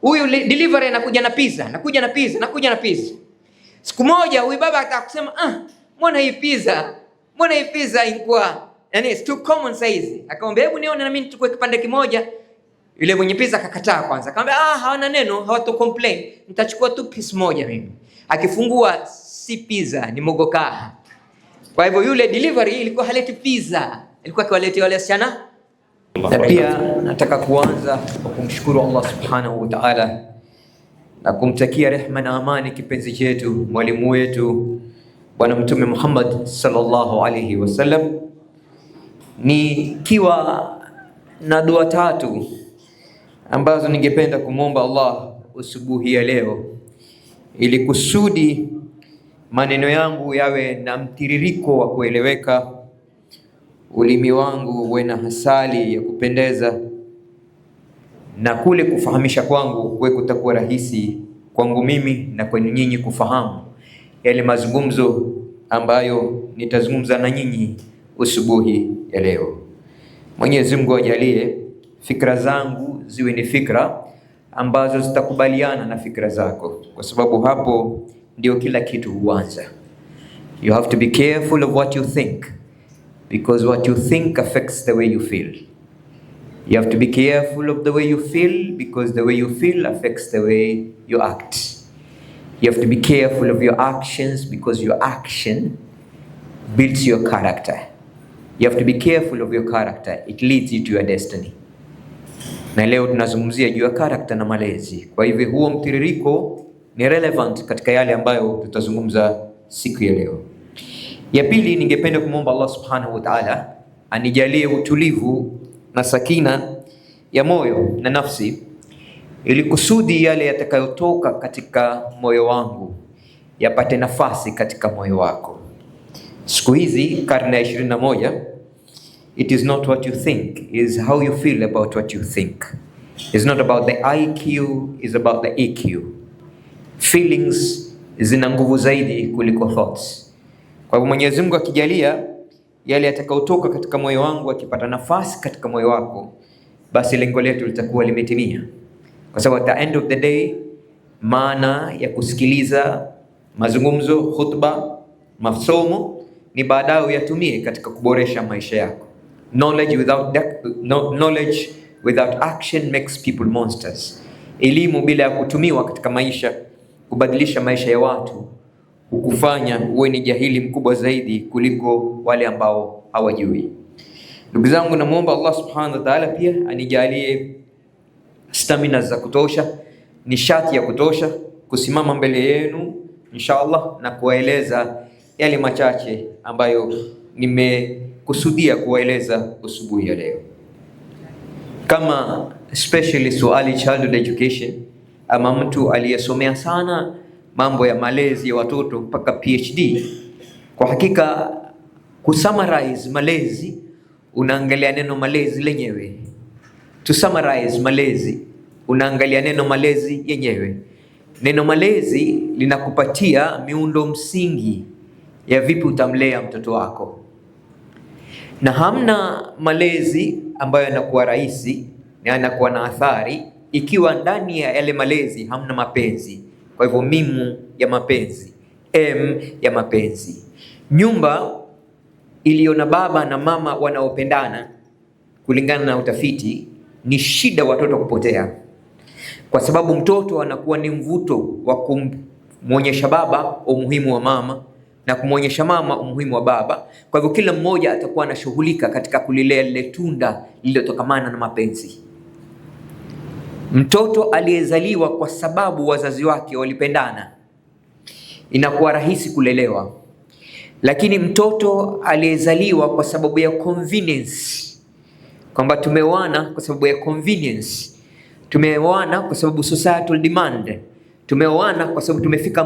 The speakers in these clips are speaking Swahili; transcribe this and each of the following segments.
Huyu delivery anakuja na pizza, anakuja na pizza. Siku moja huyu baba akakusema, mbona hii pizza ilikuwa yani it's too common size. Akamwambia hebu nione na mimi nichukue kipande kimoja. Yule mwenye pizza akakataa kwanza. Akamwambia hawana neno, hawato complain. Nitachukua tu piece moja mimi. Akifungua si pizza, ni mogoka. Kwa hivyo yule delivery ilikuwa haleti pizza, ilikuwa akiwaletea wale wasichana. Na pia nataka kuanza kwa kumshukuru Allah Subhanahu wa Ta'ala na kumtakia rehema na amani kipenzi chetu, mwalimu wetu Bwana Mtume Muhammad sallallahu alayhi wasallam. Nikiwa na dua tatu ambazo ningependa kumwomba Allah usubuhi ya leo, ili kusudi maneno yangu yawe na mtiririko wa kueleweka, ulimi wangu uwe na hasali ya kupendeza, na kule kufahamisha kwangu kuwe kutakuwa rahisi kwangu mimi na kwenu nyinyi kufahamu yale mazungumzo ambayo nitazungumza na nyinyi usubuhi ya leo. Mwenyezi Mungu ajalie fikra zangu ziwe ni fikra ambazo zitakubaliana na fikra zako, kwa sababu hapo ndio kila kitu huanza. You have to be careful of what you think, because what you think affects the way you feel. You have to be careful of the way you feel, because the way you feel affects the way you act. You have to be careful of your actions, because your action builds your character. You have to be careful of your character. It leads you to your destiny. Na leo tunazungumzia juu ya character na malezi. Kwa hivyo huo mtiririko ni relevant katika yale ambayo tutazungumza siku ya leo. Ya pili, ningependa kumwomba Allah Subhanahu wa Ta'ala anijalie utulivu na sakina ya moyo na nafsi, ili kusudi yale yatakayotoka katika moyo wangu yapate nafasi katika moyo wako. Siku hizi karne ya 21, it is not what you think, it is how you feel about what you think. It's not about the IQ, it's about the EQ. Feelings zina nguvu zaidi kuliko thoughts. Kwa hivyo Mwenyezi Mungu akijalia yale yatakayotoka katika moyo wangu akipata nafasi katika moyo wako, basi lengo letu litakuwa limetimia. Kwa sababu at the end of the day, maana ya kusikiliza mazungumzo, khutba, masomo ni baadaye yatumie katika kuboresha maisha yako. Knowledge without action makes people monsters. Elimu bila ya kutumiwa katika maisha kubadilisha maisha ya watu, kukufanya uwe ni jahili mkubwa zaidi kuliko wale ambao hawajui. Ndugu zangu, namuomba Allah Subhanahu wa Ta'ala pia anijalie stamina za kutosha, nishati ya kutosha kusimama mbele yenu inshallah na kuwaeleza yale machache ambayo nimekusudia kuwaeleza usubuhi ya leo. Kama especially early childhood education, ama mtu aliyesomea sana mambo ya malezi ya watoto mpaka PhD, kwa hakika kusummarize malezi unaangalia neno malezi lenyewe. To summarize malezi unaangalia neno malezi yenyewe. Neno malezi linakupatia miundo msingi ya vipi utamlea mtoto wako, na hamna malezi ambayo yanakuwa rahisi na yanakuwa na athari ikiwa ndani ya yale malezi hamna mapenzi. Kwa hivyo mimu ya mapenzi, ya mapenzi. Nyumba iliyo na baba na mama wanaopendana, kulingana na utafiti, ni shida watoto kupotea, kwa sababu mtoto anakuwa ni mvuto wa kumwonyesha baba umuhimu wa mama na kumwonyesha mama umuhimu wa baba. Kwa hivyo kila mmoja atakuwa anashughulika katika kulilea lile tunda lililotokamana na mapenzi. Mtoto aliyezaliwa kwa sababu wazazi wake walipendana inakuwa rahisi kulelewa, lakini mtoto aliyezaliwa kwa sababu ya convenience, kwamba tumeoana kwa sababu ya convenience, tumeoana kwa sababu societal demand, tumeoana kwa sababu tumefika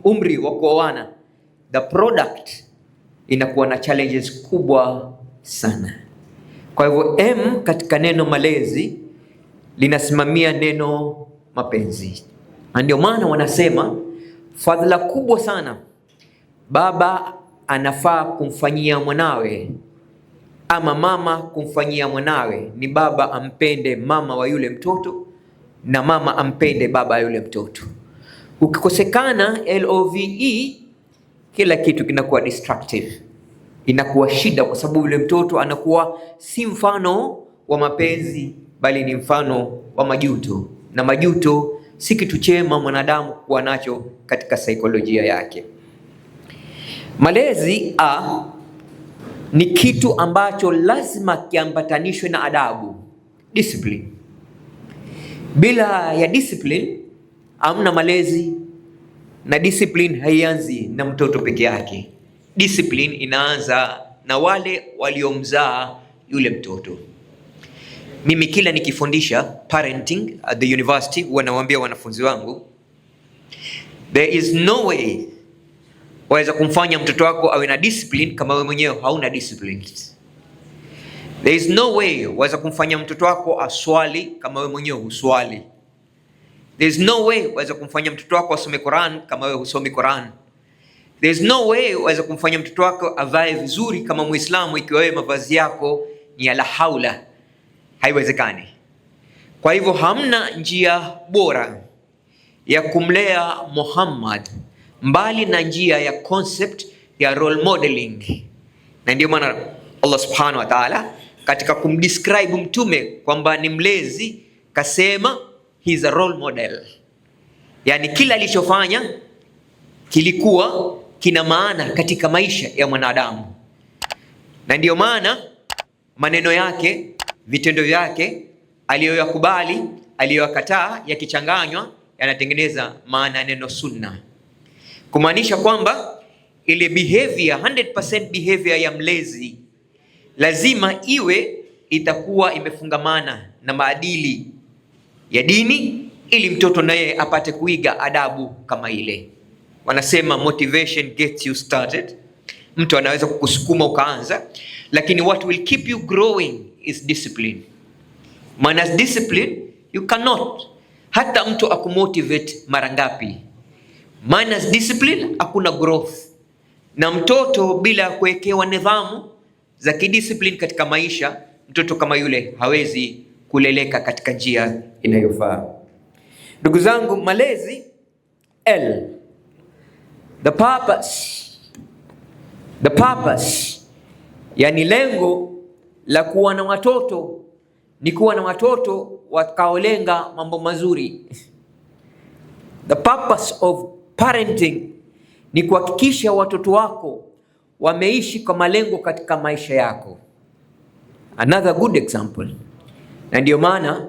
umri wa kuoana, the product inakuwa na challenges kubwa sana. Kwa hivyo katika neno malezi linasimamia neno mapenzi. Ndio maana wanasema fadhila kubwa sana baba anafaa kumfanyia mwanawe, ama mama kumfanyia mwanawe, ni baba ampende mama wa yule mtoto, na mama ampende baba yule mtoto. Ukikosekana LOVE, kila kitu kinakuwa destructive, inakuwa shida, kwa sababu yule mtoto anakuwa si mfano wa mapenzi, bali ni mfano wa majuto, na majuto si kitu chema mwanadamu kuwa nacho katika saikolojia yake. Malezi ni kitu ambacho lazima kiambatanishwe na adabu, discipline. Bila ya discipline hamna malezi, na discipline haianzi na mtoto peke yake. Discipline inaanza na wale waliomzaa yule mtoto. Mimi kila nikifundisha parenting at the university huwa nawaambia wanafunzi wangu, there is no way waweza kumfanya mtoto wako awe na discipline kama wewe mwenyewe hauna discipline. There is no way waweza kumfanya mtoto wako aswali kama wewe mwenyewe huswali. There is no way waweza kumfanya mtoto wako asome Quran kama wewe husomi Quran. There is no way waweza kumfanya mtoto wako avae vizuri kama Muislamu ikiwa wewe mavazi yako ni ya la haula. Haiwezekani. Kwa hivyo hamna njia bora ya kumlea Muhammad mbali na njia ya concept ya role modeling. Na ndio maana Allah subhanahu wa ta'ala katika kumdescribe mtume kwamba ni mlezi kasema he is a role model. Yani kila alichofanya kilikuwa kina maana katika maisha ya mwanadamu. Na ndio maana maneno yake, vitendo vyake, aliyoyakubali, aliyoyakataa, yakichanganywa yanatengeneza maana ya neno sunna. Kumaanisha kwamba ile behavior, 100% behavior ya mlezi lazima iwe itakuwa imefungamana na maadili ya dini, ili mtoto naye apate kuiga adabu kama ile. Wanasema motivation gets you started. Mtu anaweza kukusukuma ukaanza, lakini what will keep you growing is discipline. Minus discipline you cannot. Hata mtu akumotivate mara ngapi, minus discipline hakuna growth. Na mtoto bila kuwekewa nidhamu za kidiscipline katika maisha, mtoto kama yule hawezi kuleleka katika njia inayofaa. Ndugu zangu, malezi L, the purpose, yani lengo la kuwa na watoto ni kuwa na watoto watakaolenga mambo mazuri. The purpose of parenting ni kuhakikisha watoto wako wameishi kwa malengo katika maisha yako. Another good example. Na ndio maana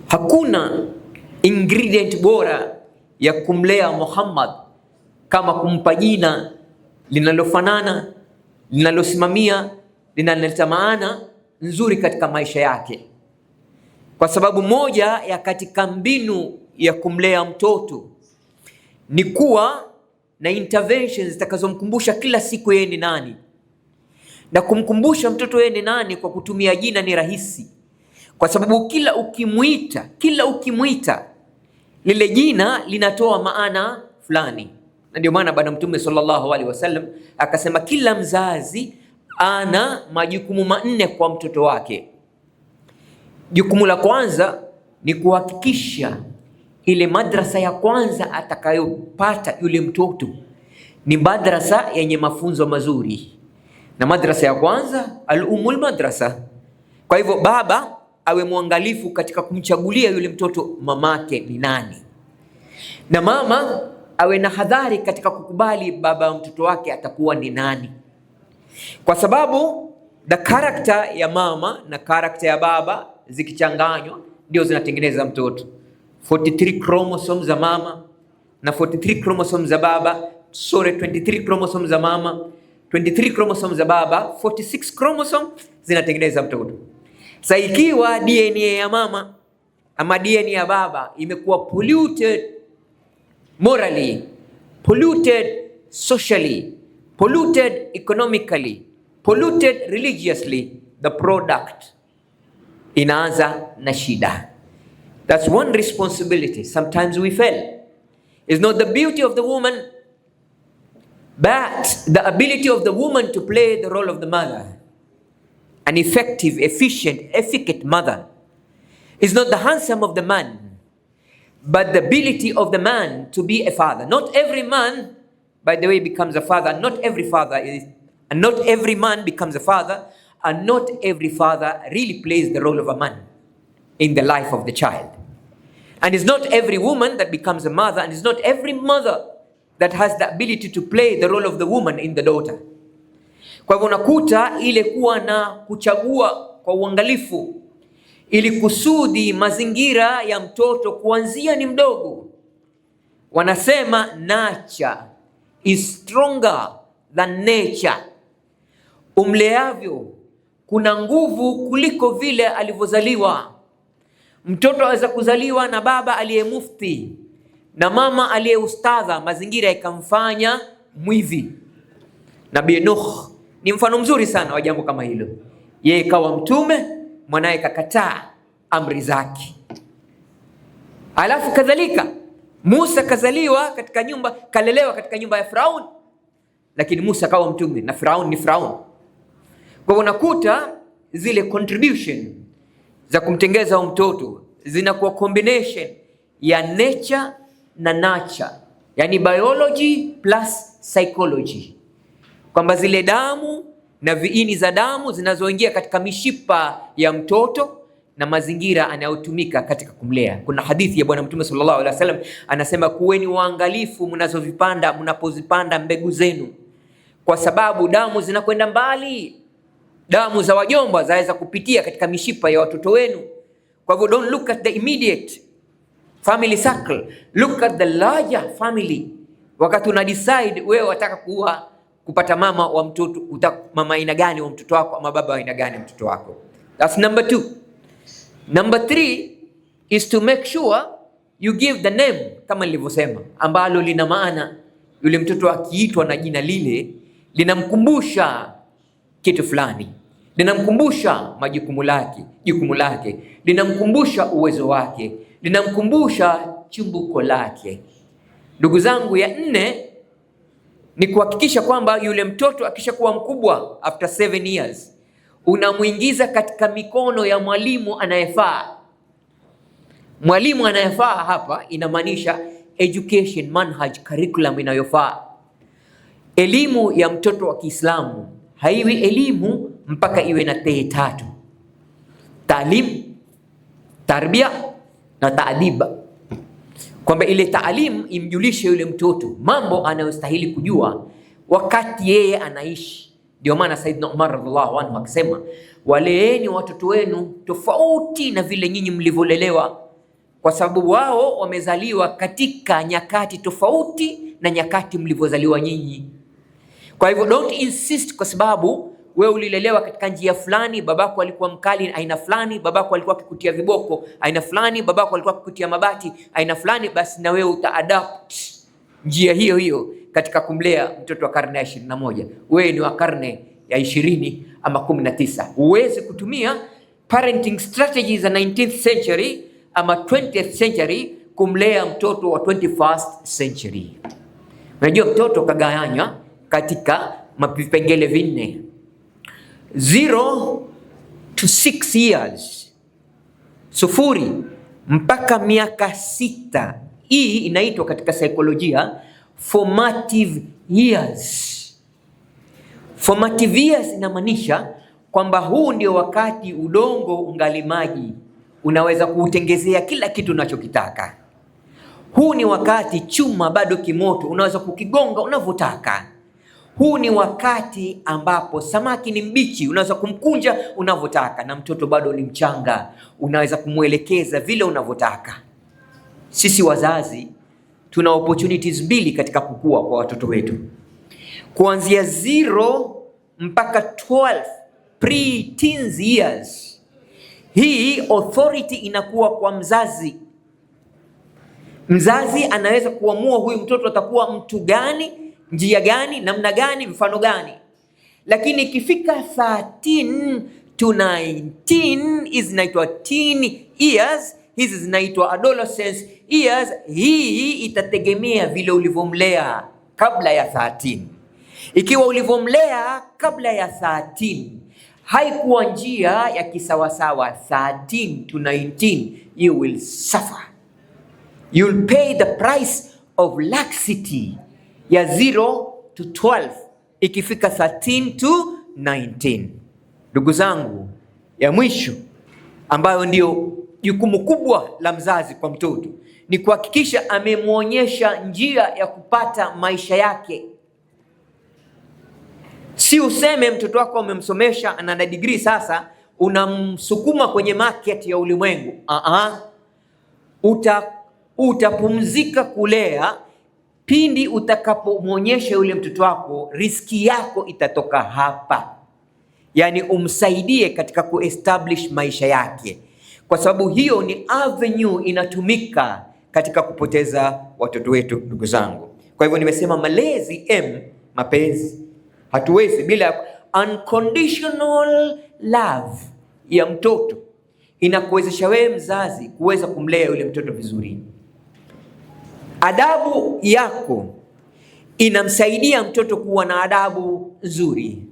hakuna ingredient bora ya kumlea Muhammad kama kumpa jina linalofanana, linalosimamia, linaleta maana nzuri katika maisha yake. Kwa sababu moja ya katika mbinu ya kumlea mtoto ni kuwa na interventions zitakazomkumbusha kila siku yeye ni nani. Na kumkumbusha mtoto yeye ni nani kwa kutumia jina ni rahisi, kwa sababu kila ukimwita lile jina linatoa maana fulani. Na ndio maana Bwana Mtume sallallahu alaihi wasallam akasema kila mzazi ana majukumu manne kwa mtoto wake. Jukumu la kwanza ni kuhakikisha ile madrasa ya kwanza atakayopata yule mtoto ni madrasa yenye mafunzo mazuri. Na madrasa ya kwanza al-umul madrasa. Kwa hivyo baba awe mwangalifu katika kumchagulia yule mtoto mamake ni nani, na mama awe na hadhari katika kukubali baba wa mtoto wake atakuwa ni nani, kwa sababu the character ya mama na character ya baba zikichanganywa ndio zinatengeneza mtoto. 43 chromosomes za mama na 43 chromosomes za baba, 23 chromosomes za mama, 23 chromosomes za baba, 46 chromosomes zinatengeneza mtoto. Sasa ikiwa DNA ya mama ama DNA ya baba imekuwa polluted morally, polluted socially, polluted economically, polluted religiously, the product inaanza na shida. That's one responsibility. Sometimes we fail. It's not the beauty of the woman, but the ability of the woman to play the role of the mother. An effective, efficient, efficient mother is not the handsome of the man, but the ability of the man to be a father. Not every man, by the way, becomes a father. Not every father is, and not every man becomes a father, and not every father really plays the role of a man in the life of the child. And it's not every woman that becomes a mother, and it's not every mother that has the ability to play the role of the woman in the daughter. Kwa hivyo unakuta ile kuwa na kuchagua kwa uangalifu ili kusudi mazingira ya mtoto kuanzia ni mdogo. Wanasema nurture is stronger than nature. Umleavyo kuna nguvu kuliko vile alivyozaliwa. Mtoto aweza kuzaliwa na baba aliye mufti na mama aliye ustadha, mazingira yakamfanya mwivi. Nabii Nuh ni mfano mzuri sana wa jambo kama hilo. Yeye kawa mtume, mwanae kakataa amri zake. Alafu kadhalika Musa kazaliwa katika nyumba, kalelewa katika nyumba ya Firaun, lakini Musa kawa mtume na Firaun ni Firaun. Kwa hivyo unakuta zile contribution za kumtengeza mtoto zinakuwa combination ya nature na nurture, yani biology plus psychology, kwamba zile damu na viini za damu zinazoingia katika mishipa ya mtoto na mazingira anayotumika katika kumlea. Kuna hadithi ya Bwana Mtume sallallahu alaihi wasallam anasema, kuweni waangalifu mnapozipanda mbegu zenu, kwa sababu damu zinakwenda mbali. Damu za wajomba zaweza kupitia katika mishipa ya watoto wenu. Kwa hivyo don't look at the immediate family circle, look at the larger family. Wakati una decide wewe wataka kupata mama wa mtoto, mama aina gani wa mtoto wako ama baba aina gani mtoto wako. That's number 2. Number 3 is to make sure you give the name, kama nilivyosema, ambalo lina maana. Yule mtoto akiitwa na jina lile linamkumbusha kitu fulani, linamkumbusha jukumu lake, linamkumbusha uwezo wake, linamkumbusha chimbuko lake. Ndugu zangu, ya 4 ni kuhakikisha kwamba yule mtoto akishakuwa mkubwa, after 7 years, unamuingiza katika mikono ya mwalimu anayefaa. Mwalimu anayefaa hapa inamaanisha education manhaj, curriculum inayofaa. Elimu ya mtoto wa Kiislamu haiwi elimu mpaka iwe na T3: taalim, tarbia na taadiba. Kwamba ile taalim imjulishe yule mtoto mambo anayostahili kujua wakati yeye anaishi. Ndio maana Saidna Umar radhiallahu anhu akisema, waleeni watoto wenu tofauti na vile nyinyi mlivyolelewa, kwa sababu wao wamezaliwa katika nyakati tofauti na nyakati mlivyozaliwa nyinyi. Kwa hivyo don't insist kwa sababu wewe ulilelewa katika njia fulani, babako alikuwa mkali aina fulani, babako alikuwa akikutia viboko aina fulani, babako alikuwa akikutia mabati aina fulani, basi na wewe utaadapt njia hiyo hiyo katika kumlea mtoto wa karne ya 21. Wewe ni wa karne ya 20 ama 19. Uweze kutumia parenting strategies za 19th century ama 20th century kumlea mtoto wa 21st century. Unajua mtoto kagawanywa katika vipengele 4: 0 to 6 years, 0 mpaka miaka 6. Hii inaitwa katika saikolojia formative years. Formative years inamaanisha kwamba huu ndio wakati udongo ungali maji, unaweza kuutengezea kila kitu unachokitaka. Huu ni wakati chuma bado kimoto, unaweza kukigonga unavyotaka. Huu ni wakati ambapo samaki ni mbichi, unaweza kumkunja unavyotaka, na mtoto bado ni mchanga, unaweza kumwelekeza vile unavyotaka. Sisi wazazi tuna opportunities 2 katika kukua kwa watoto wetu. Kuanzia 0 mpaka 12 pre-teens years, hii authority inakuwa kwa mzazi. Mzazi anaweza kuamua huyu mtoto atakuwa mtu gani, njia gani, namna gani, mfano gani. Lakini ikifika 13 to 19 hizi zinaitwa teen years, hizi zinaitwa adolescence years. Hii itategemea vile ulivyomlea kabla ya 13. Ikiwa ulivyomlea kabla ya 13 haikuwa njia ya kisawasawa. 13 to 19 you will suffer, you'll pay the price of laxity ya 0 to 12, ikifika 13 to 19. Ndugu zangu, ya mwisho ambayo ndio jukumu kubwa la mzazi kwa mtoto ni kuhakikisha amemwonyesha njia ya kupata maisha yake. Si useme mtoto wako umemsomesha ana degree sasa unamsukuma kwenye market ya ulimwengu. Utapumzika kulea pindi utakapomwonyesha yule mtoto wako riski yako itatoka hapa. Yani umsaidie katika kuestablish maisha yake, kwa sababu hiyo ni avenue inatumika katika kupoteza watoto wetu, ndugu zangu. Kwa hivyo nimesema malezi, mapenzi. Hatuwezi bila unconditional love ya mtoto. Inakuwezesha wewe mzazi kuweza kumlea yule mtoto vizuri. Adabu yako inamsaidia mtoto kuwa na adabu nzuri.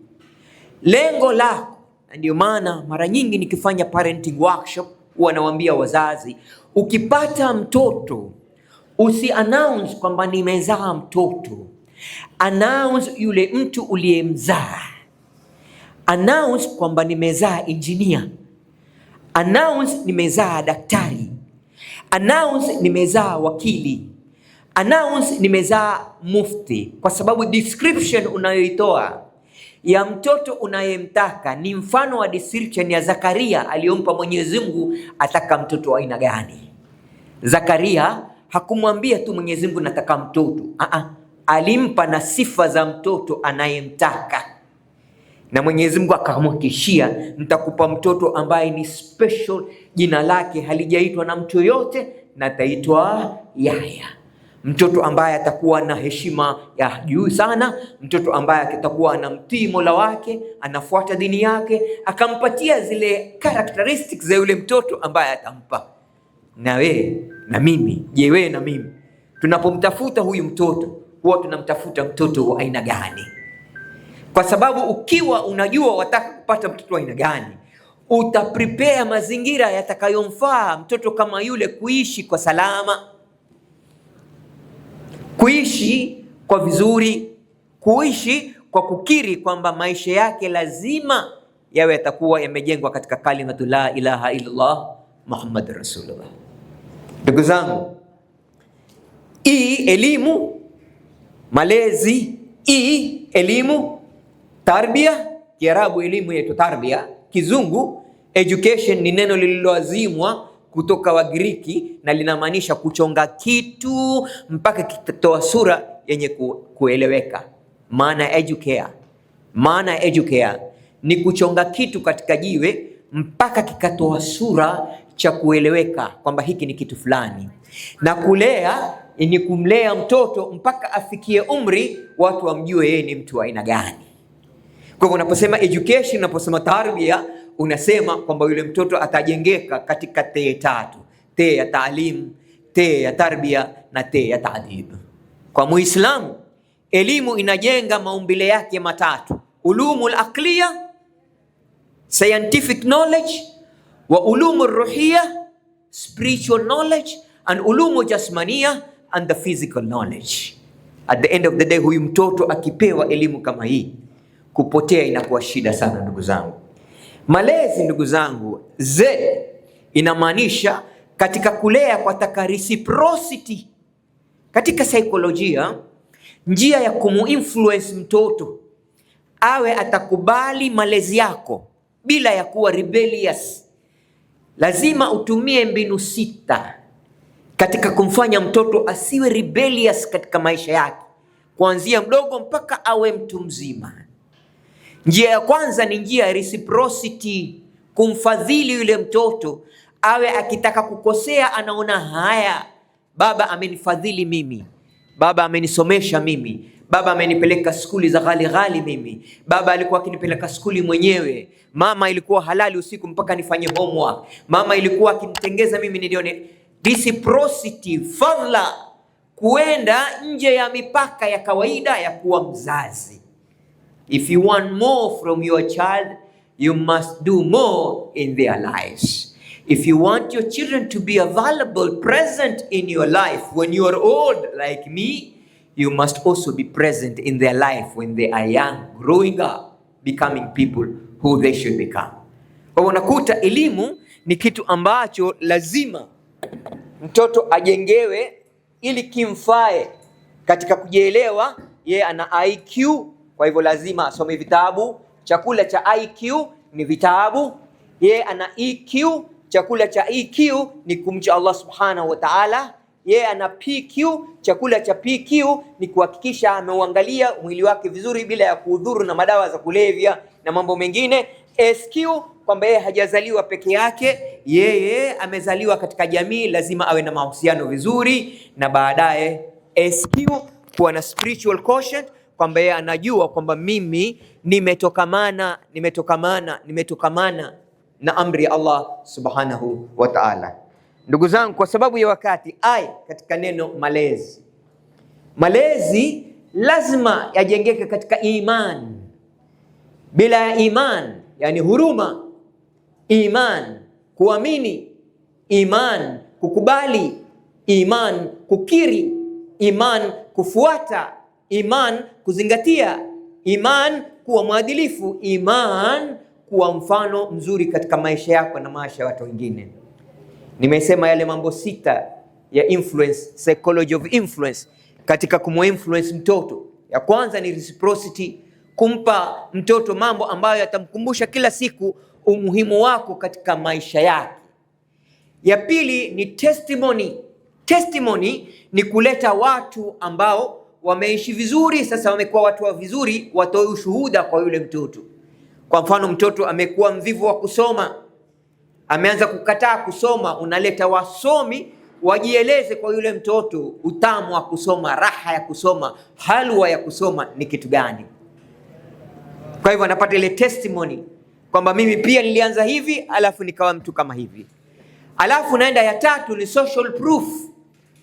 Lengo lako, ndio maana mara nyingi nikifanya parenting workshop huwa nawaambia wazazi, ukipata mtoto usi announce kwamba nimezaa mtoto. Announce yule mtu uliyemzaa. Announce kwamba nimezaa engineer. Announce nimezaa daktari. Announce nimezaa wakili. Announce nimezaa mufti, kwa sababu description unayoitoa ya mtoto unayemtaka ni mfano wa description ya Zakaria aliyompa Mwenyezi Mungu ataka mtoto wa aina gani. Zakaria hakumwambia tu Mwenyezi Mungu nataka mtoto. Alimpa na sifa za mtoto anayemtaka. Na Mwenyezi Mungu akamhakikishia, nitakupa mtoto ambaye ni special, jina lake halijaitwa na mtu yoyote na ataitwa Yahya. Mtoto ambaye atakuwa na heshima ya juu sana, mtoto ambaye atakuwa anamtii Mola wake, anafuata dini yake, akampatia zile characteristics za yule mtoto ambaye atampa. Na wewe na mimi, je, wewe na mimi tunapomtafuta huyu mtoto huwa tunamtafuta mtoto wa aina gani? Kwa sababu ukiwa unajua wataka kupata mtoto wa aina gani, utaprepare mazingira yatakayomfaa mtoto kama yule kuishi kwa salama, kuishi kwa vizuri, kuishi kwa kukiri kwamba maisha yake lazima yawe yatakuwa yamejengwa katika kalimatu la ilaha illallah Muhammad Rasulullah. Ndugu zangu, elimu, malezi, elimu, tarbia, Kiarabu elimu yetu tarbia, Kizungu education ni neno lililoazimwa kutoka Wagiriki na linamaanisha kuchonga kitu mpaka kitatoa sura yenye kueleweka. Maana educare ni kuchonga kitu katika jiwe mpaka kikatoa sura cha kueleweka kwamba hiki ni kitu fulani. Na kulea ni kumlea mtoto mpaka afikie umri watu wamjue yeye ni mtu wa aina gani. Kwa hivyo unaposema education, unaposema tarbia, unasema kwamba yule mtoto atajengeka katika te tatu: te ya taalim, te ya tarbia na te ya taadib. Kwa Muislamu, elimu inajenga maumbile yake matatu: ulumul aqliya, scientific knowledge, wa ulumul ruhiya, spiritual knowledge, and ulumul jasmaniya, and the physical knowledge. At the end of the day, huyu mtoto akipewa elimu kama hii, kupotea inakuwa shida sana, ndugu zangu. Malezi, ndugu zangu, inamaanisha katika kulea kwa taka reciprocity. Katika saikolojia, njia ya kumuinfluence mtoto awe atakubali malezi yako bila ya kuwa rebellious, lazima utumie mbinu 6 katika kumfanya mtoto asiwe rebellious katika maisha yake, kuanzia mdogo mpaka awe mtu mzima. Njia ya kwanza ni njia ya reciprocity, kumfadhili yule mtoto, awe akitaka kukosea anaona haya, baba amenifadhili mimi, baba amenisomesha mimi, baba amenipeleka skuli za ghali mimi, baba alikuwa akinipeleka skuli mwenyewe, mama ilikuwa halali usiku mpaka nifanye homework, mama ilikuwa akinitengeza mimi nilione. Reciprocity, fadhila, kuenda nje ya mipaka ya kawaida ya kuwa mzazi. If you want more from your child, you must do more in their lives. If you want your children to be available, present in your life when you are old like me, you must also be present in their life when they are young, growing up, becoming people who they should become. Kwa unakuta elimu ni kitu ambacho lazima mtoto ajengewe ili kimfae katika kujielewa. Yeye ana IQ, kwa hivyo lazima asome vitabu. Chakula cha IQ ni vitabu. Yeye ana EQ, chakula cha EQ ni kumcha Allah subhanahu wa ta'ala. Yeye ana PQ, chakula cha PQ ni kuhakikisha ameuangalia mwili wake vizuri bila ya kuudhuru na madawa za kulevya na mambo mengine. SQ, kwamba yeye hajazaliwa peke yake, yeye amezaliwa katika jamii, lazima awe na mahusiano vizuri. Na baadaye SQ, kuwa na spiritual quotient, kwamba yeye anajua kwamba mimi nimetokamana na amri ya Allah subhanahu wa ta'ala. Ndugu zangu, kwa sababu ya wakati, katika neno malezi. Malezi lazima yajengeke katika iman. Bila ya iman, yani huruma, iman kuamini, iman kukubali, iman kukiri, iman kufuata, iman kuzingatia, iman kuwa mwadilifu, iman kuwa mfano mzuri katika maisha yako na maisha ya watu wengine. Nimesema yale mambo 6 ya influence, psychology of influence, katika kumuinfluence mtoto. Ya kwanza ni reciprocity, kumpa mtoto mambo ambayo yatamkumbusha kila siku umuhimu wako katika maisha yake. Ya pili ni testimony. Testimony ni kuleta watu ambao wameishi vizuri, sasa wamekuwa watu wa vizuri, watoe ushuhuda kwa yule mtoto. Kwa mfano, mtoto amekuwa mvivu wa kusoma, ameanza kukataa kusoma, unaleta wasomi wajieleze kwa yule mtoto utamu wa kusoma, raha ya kusoma, halwa ya kusoma ni kitu gani. Kwa hivyo anapata ile testimony kwamba mimi pia nilianza hivi, alafu nikawa mtu kama hivi. Alafu naenda ya tatu ni social proof.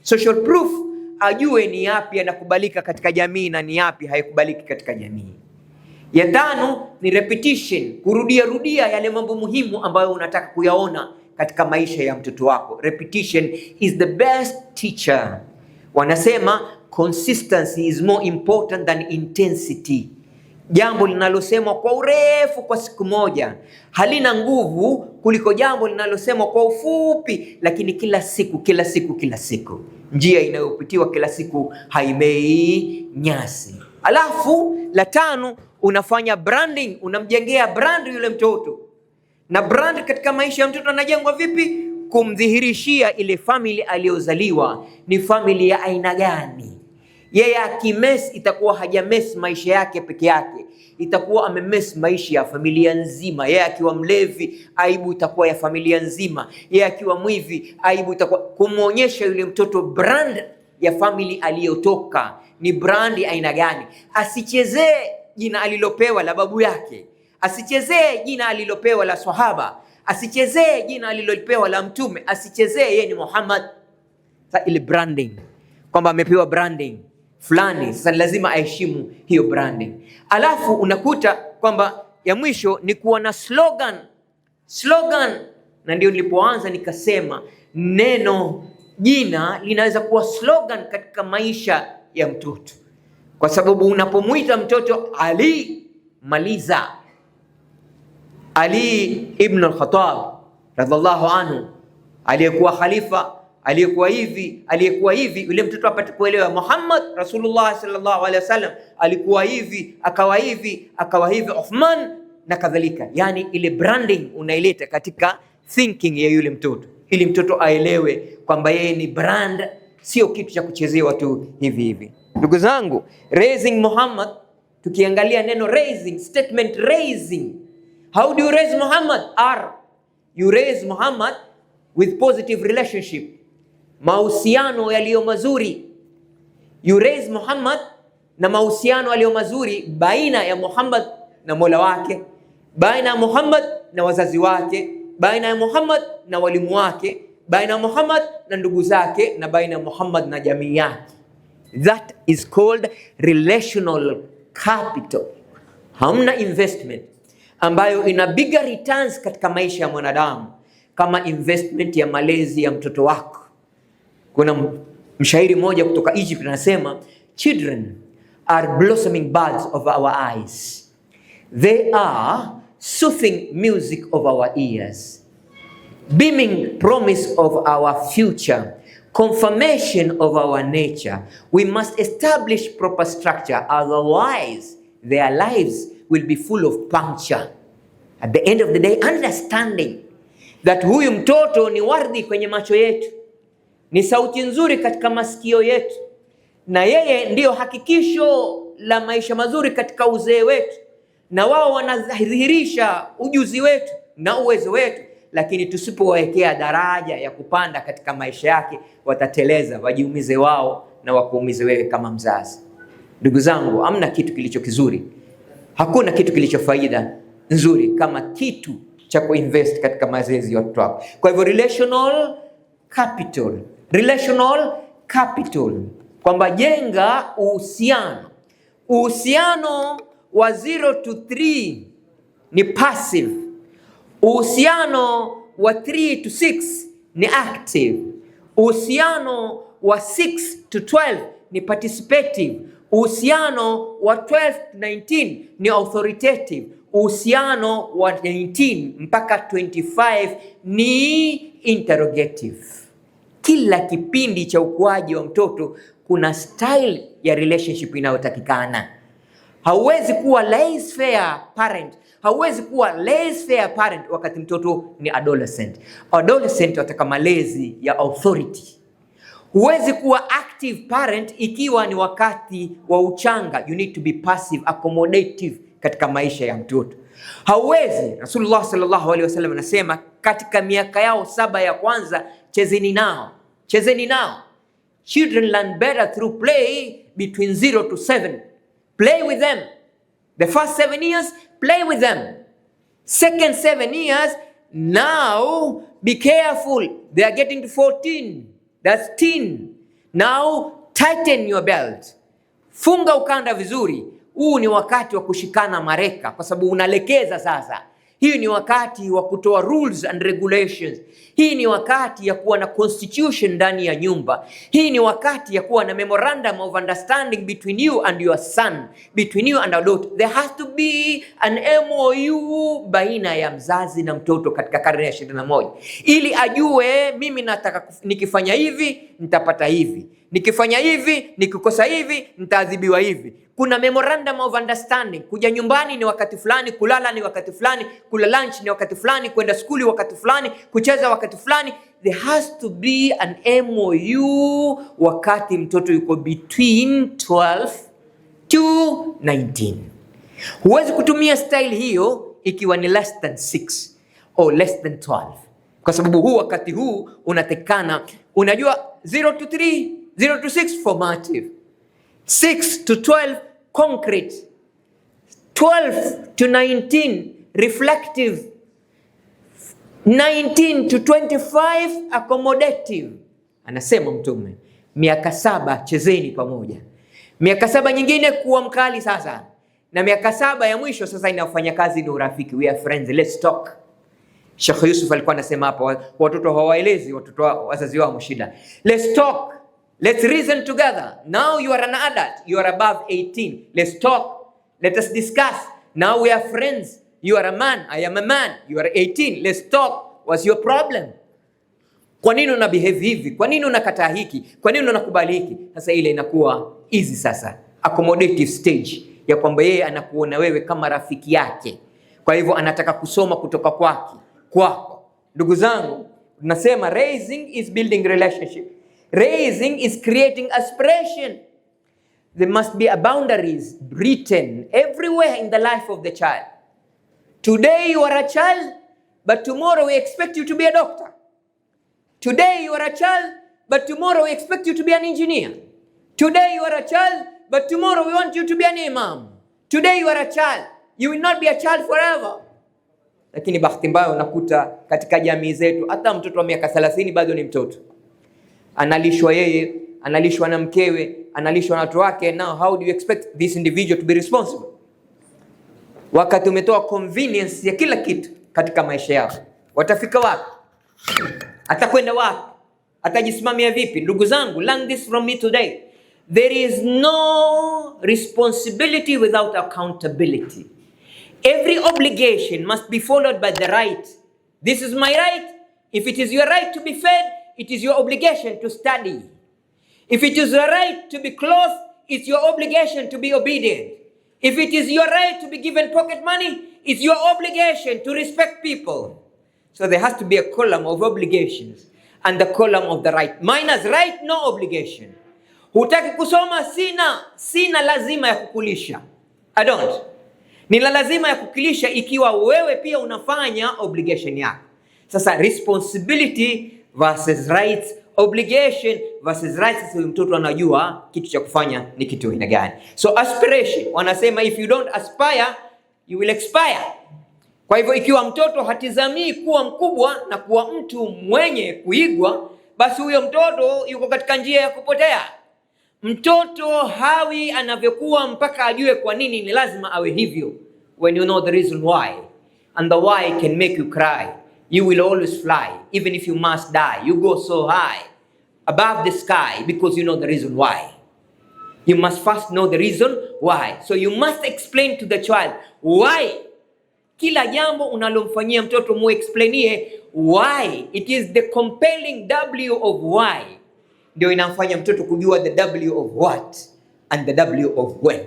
Social proof, ajue ni yapi yanakubalika katika jamii na ni yapi hayakubaliki katika jamii. Ya tano ni repetition, kurudia yale mambo muhimu ambayo unataka kuyaona katika maisha ya mtoto wako. Repetition is the best teacher. Wanasema consistency is more important than intensity. Jambo linalosemwa kwa urefu kwa siku moja halina nguvu kuliko jambo linalosemwa kwa ufupi lakini kila siku. Njia inayopitiwa kila siku haimei nyasi. Alafu la tano, unafanya branding, unamjengea brand yule mtoto. Na brand katika maisha ya mtoto anajengwa vipi? Kumdhihirishia ile family aliyozaliwa ni family ya aina gani. Yeye akimes, itakuwa hajames maisha yake peke yake, itakuwa amemes maisha ya familia nzima. Yeye akiwa mlevi, aibu itakuwa ya familia nzima. Yeye akiwa mwivi, aibu itakuwa. Kumuonyesha yule mtoto brand ya family aliyotoka ni brand aina gani. Asichezee jina alilopewa la babu yake, asichezee jina alilopewa la sahaba, asichezee jina alilopewa la mtume, asichezee yeye ni Muhammad. Sa ile branding, kwamba amepewa branding fulani, sasa lazima aheshimu hiyo branding. Alafu unakuta kwamba ya mwisho ni kuwa na slogan. Na ndio nilipoanza nikasema neno jina linaweza kuwa slogan katika maisha ya mtoto, kwa sababu unapomuita mtoto Ali, maliza Ali ibn al-Khattab radhiallahu anhu, aliyekuwa khalifa, aliyekuwa hivi, yule mtoto apate kuelewa Muhammad Rasulullah sallallahu alaihi wasallam alikuwa hivi, akawa hivi, Uthman na kadhalika. Yani ile branding unaileta katika thinking ya yule mtoto, ili mtoto aelewe kwamba yeye ni brand, sio kitu cha kuchezewa tu hivi. Ndugu zangu, raising Muhammad, tukiangalia neno raising, statement raising. How do you raise Muhammad? You raise Muhammad with positive relationship, mahusiano yaliyo mazuri. You raise Muhammad na mahusiano yaliyo mazuri baina ya Muhammad na Mola wake, baina ya Muhammad na wazazi wake, baina ya Muhammad na walimu wake, baina ya Muhammad na ndugu zake, na baina ya Muhammad na jamii yake. That is called relational capital. Hamna investment, ambayo ina bigger returns katika maisha ya mwanadamu kama investment ya malezi ya mtoto wako. Kuna mshairi mmoja kutoka Egypt anasema, children are blossoming buds of our eyes, they are soothing music of our ears, beaming promise of our future, confirmation of our nature. We must establish proper structure, otherwise their lives will be full of puncture. At the end of the day, understanding that huyu mtoto ni wardi kwenye macho yetu, ni sauti nzuri katika masikio yetu, na yeye ndiyo hakikisho la maisha mazuri katika uzee wetu, na wao wanadhihirisha ujuzi wetu na uwezo wetu, lakini tusipowawekea daraja ya kupanda katika maisha yake, watateleza, wajiumize wao na wakuumize wewe kama mzazi. Ndugu zangu, hamna kitu kilicho kizuri, hakuna kitu kilicho faida nzuri kama kitu cha kuinvest katika malezi ya watoto wako. Kwa hivyo relational capital, kwamba jenga uhusiano wa 0 to 3 ni passive, uhusiano wa 3 to 6 ni active, uhusiano wa 6 to 12 ni participative, uhusiano wa 12 to 19 ni authoritative, uhusiano wa 19 mpaka 25 ni interrogative. Kila kipindi cha ukuaji wa mtoto kuna style ya relationship inayotakikana. Hauwezi kuwa laissez-faire parent, hauwezi kuwa laissez-faire parent wakati mtoto ni adolescent. Adolescent wataka malezi ya authority. Huwezi kuwa active parent ikiwa ni wakati wa uchanga. You need to be passive, accommodative katika maisha ya mtoto. Hauwezi, Rasulullah sallallahu alaihi wasallam anasema katika miaka yao 7 ya kwanza chezeni nao. Children learn better through play between 0 to 7. Play with them. The first 7 years, play with them. Second 7 years, now be careful. They are getting to 14. That's teen. Now tighten your belt. Funga ukanda vizuri. Huu ni wakati wa kushikana mareka kwa sababu unalekeza sasa. Hii ni wakati wa kutoa rules and regulations. Hii ni wakati ya kuwa na constitution ndani ya nyumba. Hii ni wakati ya kuwa na memorandum of understanding between you and your son, between you and your daughter. There has to be an MOU baina ya mzazi na mtoto katika karne ya 21. Ili ajue mimi nataka nikifanya hivi nitapata hivi. Nikifanya hivi, nikikosa hivi, nitaadhibiwa hivi. Kuna memorandum of understanding. Kuja nyumbani ni wakati fulani, kulala ni wakati fulani, kula lunch ni wakati fulani, kwenda skuli wakati fulani, kucheza wakati fulani. There has to be an MOU wakati mtoto yuko between 12 to 19. Huwezi kutumia style hiyo ikiwa ni less than 6 or less than 12. Kwa sababu huu wakati huu unatekana, unajua 0 to 3, 0 to 6 formative, 6 to 12 concrete, 12 to 19 reflective, 19 to 25 accommodative. Anasema Mtume, miaka 7 chezeni pamoja, miaka 7 nyingine kuwa mkali sasa, na miaka 7 ya mwisho sasa inafanya kazi ni urafiki. We are friends, let's talk. Sheikh Yusuf alikuwa anasema hapa, watoto hawaelezi watoto wazazi wao shida. Let's talk. Let's reason together. Now you are an adult. You are above 18. Let's talk. Let us discuss. Now we are friends. You are a man. I am a man. You are 18. Let's talk. What's your problem? Kwa nini una behave hivi? Kwa nini unakataa hiki? Kwa nini unakubali hiki? Sasa ile inakuwa easy sasa. Accommodative stage ya kwamba yeye anakuona wewe kama rafiki yake. Kwa hivyo anataka kusoma kutoka kwako. Ndugu zangu, tunasema raising is building relationship. Raising is creating aspiration. There must be a boundaries written everywhere in the life of the child. Today you are a child, but tomorrow we expect you to be a doctor. Today you are a child, but tomorrow we expect you to be an engineer. Today you are a child, but tomorrow we want you to be an imam. Today you are a child. You will not be a child forever. Lakini bahati mbaya unakuta katika jamii zetu hata mtoto wa miaka 30 bado ni mtoto. Analishwa yeye, analishwa na mkewe, analishwa na watu wake. Now how do you expect this individual to be responsible? wakati umetoa convenience ya kila kitu katika maisha yao, watafika wapi? Atakwenda wapi? Atajisimamia vipi? Ndugu zangu, learn this from me today. There is no responsibility without accountability. Every obligation must be followed by the right. This is my right. If it is your right to be fed, it is your obligation to study. If it is your right to be clothed, it's your obligation to be obedient. If it is your right to be given pocket money, it's your obligation to respect people. So there has to be a column of obligations and the column of the right. Minus right, no obligation. Hutaki kusoma, sina lazima ya kukulisha. I don't. Nina lazima ya kukulisha ikiwa wewe pia unafanya obligation yako. Sasa responsibility versus rights, obligation versus rights. Sasa mtoto anajua kitu cha kufanya ni kitu aina gani. So aspiration, wanasema if you don't aspire, you will expire. Kwa hivyo ikiwa mtoto hatizamii kuwa mkubwa na kuwa mtu mwenye kuigwa, basi huyo mtoto yuko katika njia ya kupotea. Mtoto hawi anavyokuwa mpaka ajue kwa nini ni lazima awe hivyo. When you know the reason why, and the why can make you cry, you will always fly. Even if you must die, you go so high above the sky because you know the reason why. You must first know the reason why. So you must explain to the child why. Kila jambo unalomfanyia mtoto muexplainie why. It is the compelling W of why ndio inamfanya mtoto kujua the W of what and the W of when.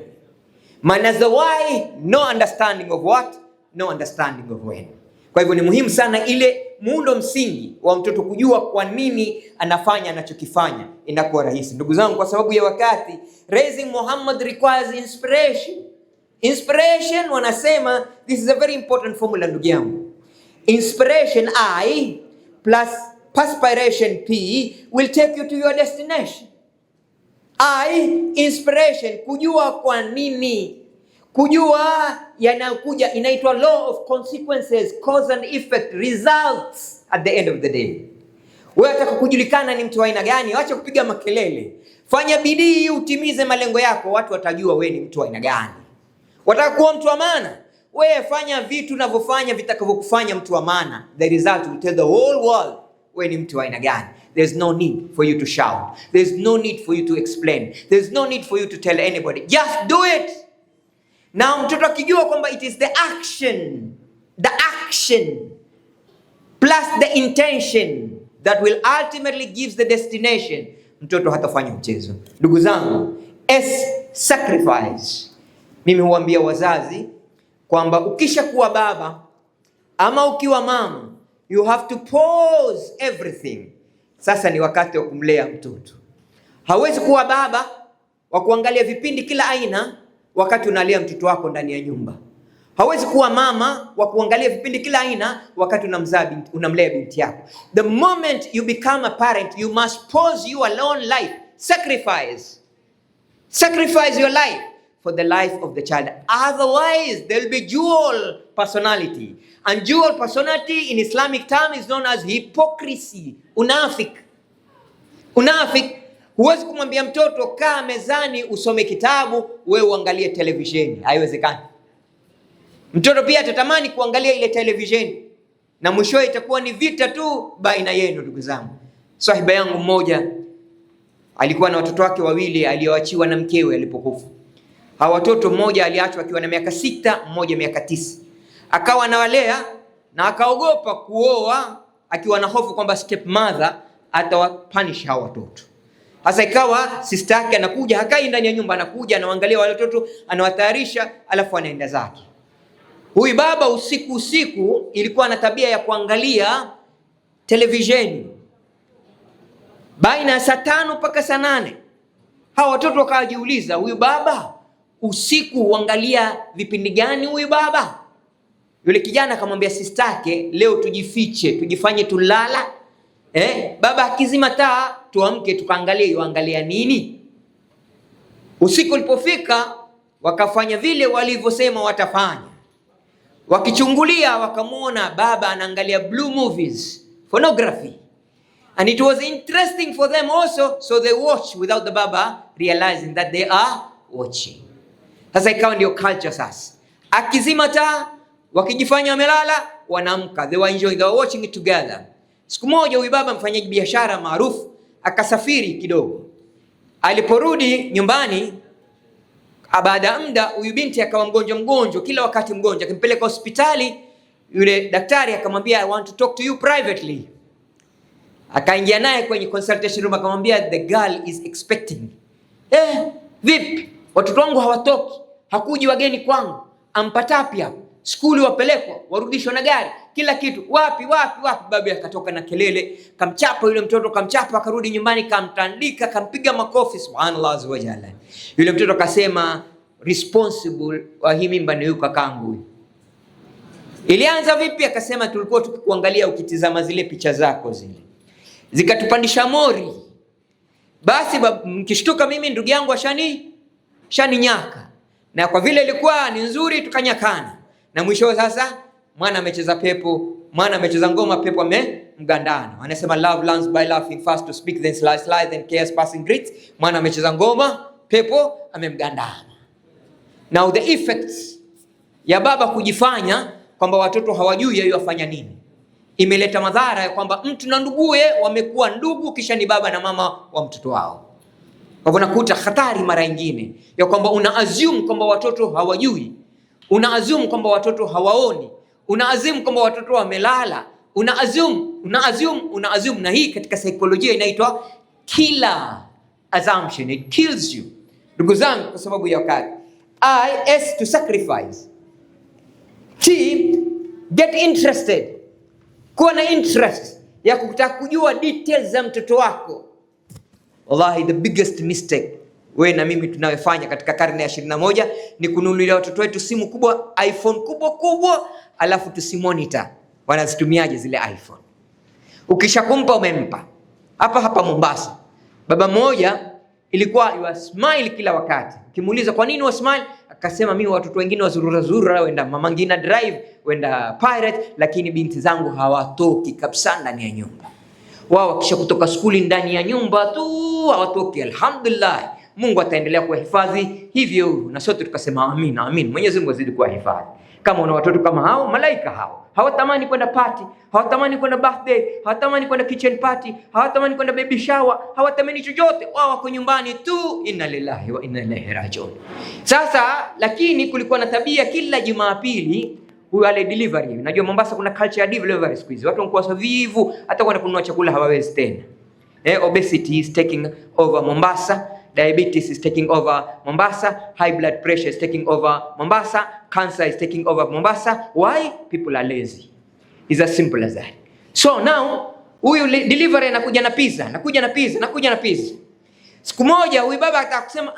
Minus the why, no understanding of what, no understanding of when. Kwa hivyo ni muhimu sana ile muundo msingi wa mtoto kujua kwa nini anafanya anachokifanya, inakuwa rahisi. Ndugu zangu, kwa sababu ya wakati, raising Muhammad requires inspiration. Inspiration, wanasema, this is a very important formula ndugu yangu. Inspiration I plus perspiration P will take you to your destination. Inspiration, kujua kwa nini. Kujua yanakuja, inaitwa law of consequences, cause and effect, results at the end of the day. Wewe unataka kujulikana ni mtu wa aina gani? Acha kupiga makelele. Fanya bidii utimize malengo yako, watu watajua wewe ni mtu wa aina gani. Wataka kuwa mtu wa maana? Wewe fanya vitu unavyofanya vitakavyokufanya mtu wa maana. The result will tell the whole world wewe ni mtu wa aina gani. There's no need for you to shout. There's no need for you to explain. There's no need for you to tell anybody. Just do it. Now mtoto akijua kwamba it is the action plus the intention that will ultimately gives the destination, mtoto hatafanya mchezo. Ndugu zangu, sacrifice. Mimi huambia wazazi kwamba ukisha kuwa baba ama ukiwa mama, you have to pause everything. Sasa ni wakati wa kumlea mtoto. Hawezi kuwa baba wa kuangalia vipindi kila aina wakati unalea mtoto wako ndani ya nyumba. Hawezi kuwa mama wa kuangalia vipindi kila aina wakati unamlea binti yako. The moment you become a parent, you must pause your own life. Sacrifice your life for the life of the child. Otherwise, there will be dual personality. And dual personality in Islamic term is known as hypocrisy. Unafik. Huwezi kumwambia mtoto kaa mezani usome kitabu, wewe uangalie televisheni. Haiwezekani. Mtoto pia atatamani kuangalia ile televisheni, na mwisho itakuwa ni vita tu baina yenu. Ndugu zangu, sahiba yangu mmoja alikuwa na watoto wake wawili alioachiwa na mkewe alipokufa. Hawa watoto, mmoja aliachwa akiwa na miaka 6, mmoja miaka 9. Akawa anawalea na akaogopa kuoa akiwa na hofu kwamba stepmother atawapunish hawa watoto. Hasa ikawa sister yake anakuja, hakai ndani ya nyumba, anakuja anaangalia wale watoto, anawatayarisha, alafu anaenda zake. Huyu baba usiku ilikuwa na tabia ya kuangalia televisheni baina ya saa 5 mpaka saa 8. Hawa watoto wakajiuliza, huyu baba usiku huangalia vipindi gani huyu baba? Yule kijana akamwambia sister yake, leo tujifiche, tujifanye tulala. Baba akizima taa tuamke tukaangalie yuangalia nini. Usiku ulipofika wakafanya vile walivyosema watafanya. Wakichungulia wakamuona baba anaangalia blue movies, pornography. And it was interesting for them also, so they watched without the baba realizing that they are watching. Sasa ikawa ndio culture sasa. Akizima taa, wakijifanya wamelala, wanaamka. They were enjoying, they were watching it together. Siku moja huyu baba mfanyaji biashara maarufu akasafiri kidogo. Aliporudi nyumbani, baada ya muda, huyu binti akawa mgonjwa, kila wakati mgonjwa. Akimpeleka hospitali, yule daktari akamwambia, I want to talk to you privately. Akaingia naye kwenye consultation room, akamwambia, the girl is expecting. Vipi? Watoto wangu hawatoki, hakuji wageni kwangu, ampatapia, skuli wapelekwa, warudishwa na gari, kila kitu. Wapi? Baba akatoka na kelele, kamchapa yule mtoto, akarudi nyumbani, kamtandika, kampiga makofi. Subhanallah azza wa jalla. Yule mtoto akasema, responsible wa hii mimba ni yuko kakangu. Ilianza vipi? Akasema, tulikuwa tukikuangalia ukitizama zile picha zako zile, zikatupandisha mori. Basi mkishtuka mimi ndugu yangu shani nyaka. Na kwa vile ilikuwa ni nzuri tukanyakana. Na mwisho sasa mwana amecheza pepo, mwana amecheza ngoma, pepo amemgandana. Wanasema love learns by laughing, fast to speak then slice then cares passing great. Mwana amecheza ngoma, pepo amemgandana. Now the effects ya baba kujifanya kwamba watoto hawajui yeye afanya nini imeleta madhara ya kwamba mtu na nduguye wamekuwa ndugu, kisha ni baba na mama wa mtoto wao. Kwa hivyo nakuta hatari mara nyingine ya kwamba una assume kwamba watoto hawajui, una assume kwamba watoto hawaoni, una assume kwamba watoto wamelala, una assume, na hii katika saikolojia inaitwa killer assumption. It kills you. Ndugu zangu, kwa sababu ya wakati. S to sacrifice. T, get interested. Kuwa na interest ya kutaka kujua details za mtoto wako. Wallahi the biggest mistake wewe na mimi tunayofanya katika karne ya 21 ni kununulia watoto wetu simu kubwa, iPhone kubwa, alafu tusimonitor wanazitumiaje zile iPhone. Ukishakumpa umempa. Hapa Mombasa, baba mmoja ilikuwa you smile kila wakati. Ukimuuliza kwa nini smile, akasema mimi watoto wengine wazurura wenda Mama Ngina drive, wenda Pirate, lakini binti zangu hawatoki kabisa ndani ya nyumba. Wao wakisha kutoka skuli ndani ya nyumba tu hawatoki. Alhamdulillah, Mungu ataendelea kuwahifadhi hivyo, na sote tukasema amin. Mwenyezi Mungu azidi kuwahifadhi. Kama una watoto kama hao, malaika hao, hawatamani kwenda party, hawatamani kwenda birthday, hawatamani kwenda kitchen party, hawatamani kwenda baby shower, hawatamani chochote, wao wako nyumbani tu. Inna lillahi wa inna ilaihi rajiun. Sasa lakini kulikuwa na tabia kila Jumapili huyo ale delivery. Unajua Mombasa kuna culture ya delivery siku hizi. Watu wanakuwa savivu, hata kwenda kununua chakula hawawezi tena. Obesity is taking over Mombasa. Diabetes is taking over Mombasa. High blood pressure is taking over Mombasa. Cancer is taking over Mombasa. Why? People are lazy. It's as simple as that. So now, huyu delivery anakuja na pizza. Siku moja huyu baba atakusema,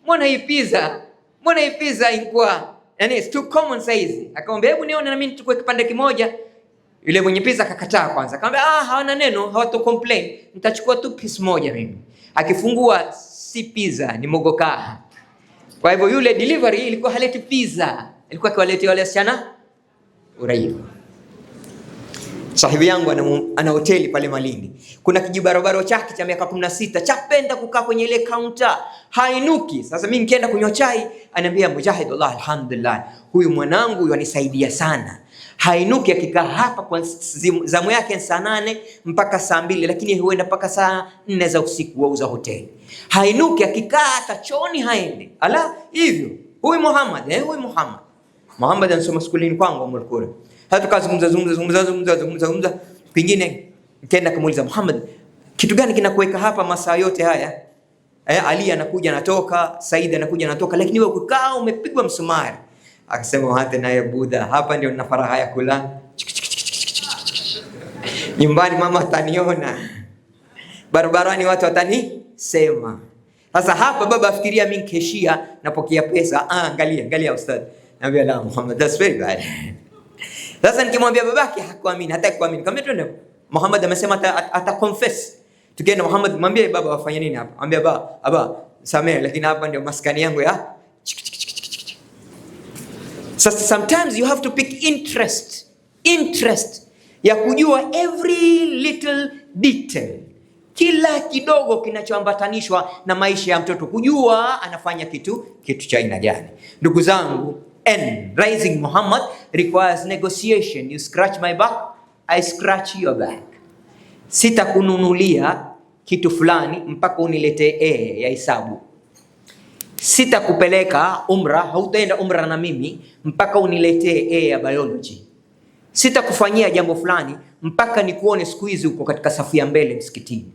mbona hii pizza ilikuwa it's too common size. Akamwambia hebu nione na mimi nichukue kipande kimoja. Yule mwenye pizza akakataa kwanza. Akamwambia hawana neno, hawato complain. Nitachukua tu piece moja mimi. Akifungua si pizza, ni mogoka. Kwa hivyo yule delivery ilikuwa haleti pizza, ilikuwa kiwaleti wale wasichana uraibu. Sahibi yangu ana hoteli pale Malindi. Kuna kijibarabara chake cha miaka 16, chapenda kukaa kwenye ile counter, hainuki. Sasa mimi nikienda kunywa chai, ananiambia Mujahid, Allah alhamdulillah, huyu mwanangu yanisaidia sana. Hainuki akikaa hapa kwa zamu yake saa 8 mpaka saa 2, lakini huenda mpaka saa 4 za usiku wauza hoteli. Hainuki akikaa hata chooni haendi. Ala hivyo. Huyu Muhammad anasoma skulini kwangu Mlkura. Hata tukazungumza pengine nikaenda kumuuliza Muhammad, kitu gani kinakuweka hapa masaa yote haya? Ali anakuja anatoka, Said anakuja anatoka, lakini wewe ukaa umepigwa msumari. Akasema hata naye Buddha, hapa ndio nina faraha ya kula. Nyumbani mama ataniona, barabarani watu watanisema. Sasa hapa baba afikiria mimi keshia napokea pesa. Angalia ustad. Naambia la Muhammad, that's very bad. Sasa nikimwambia babake hakuamini, hata kuamini. Kama twende Muhammad amesema ata confess. Tukienda Muhammad mwambie baba wafanye nini hapa? Mwambie baba samehe, lakini hapa ndio maskani yangu ya. Sasa sometimes you have to pick interest ya kujua every little detail, kila kidogo kinachoambatanishwa na maisha ya mtoto, kujua anafanya kitu cha aina gani. Ndugu zangu, N, raising Muhammad requires negotiation. You scratch my back, I scratch your back. Sitakununulia kitu fulani mpaka uniletee A ya hisabu. Sitakupeleka umra, hautaenda umra na mimi mpaka uniletee A ya biology. Sitakufanyia jambo fulani mpaka nikuone siku hizi uko katika safu ya mbele msikitini.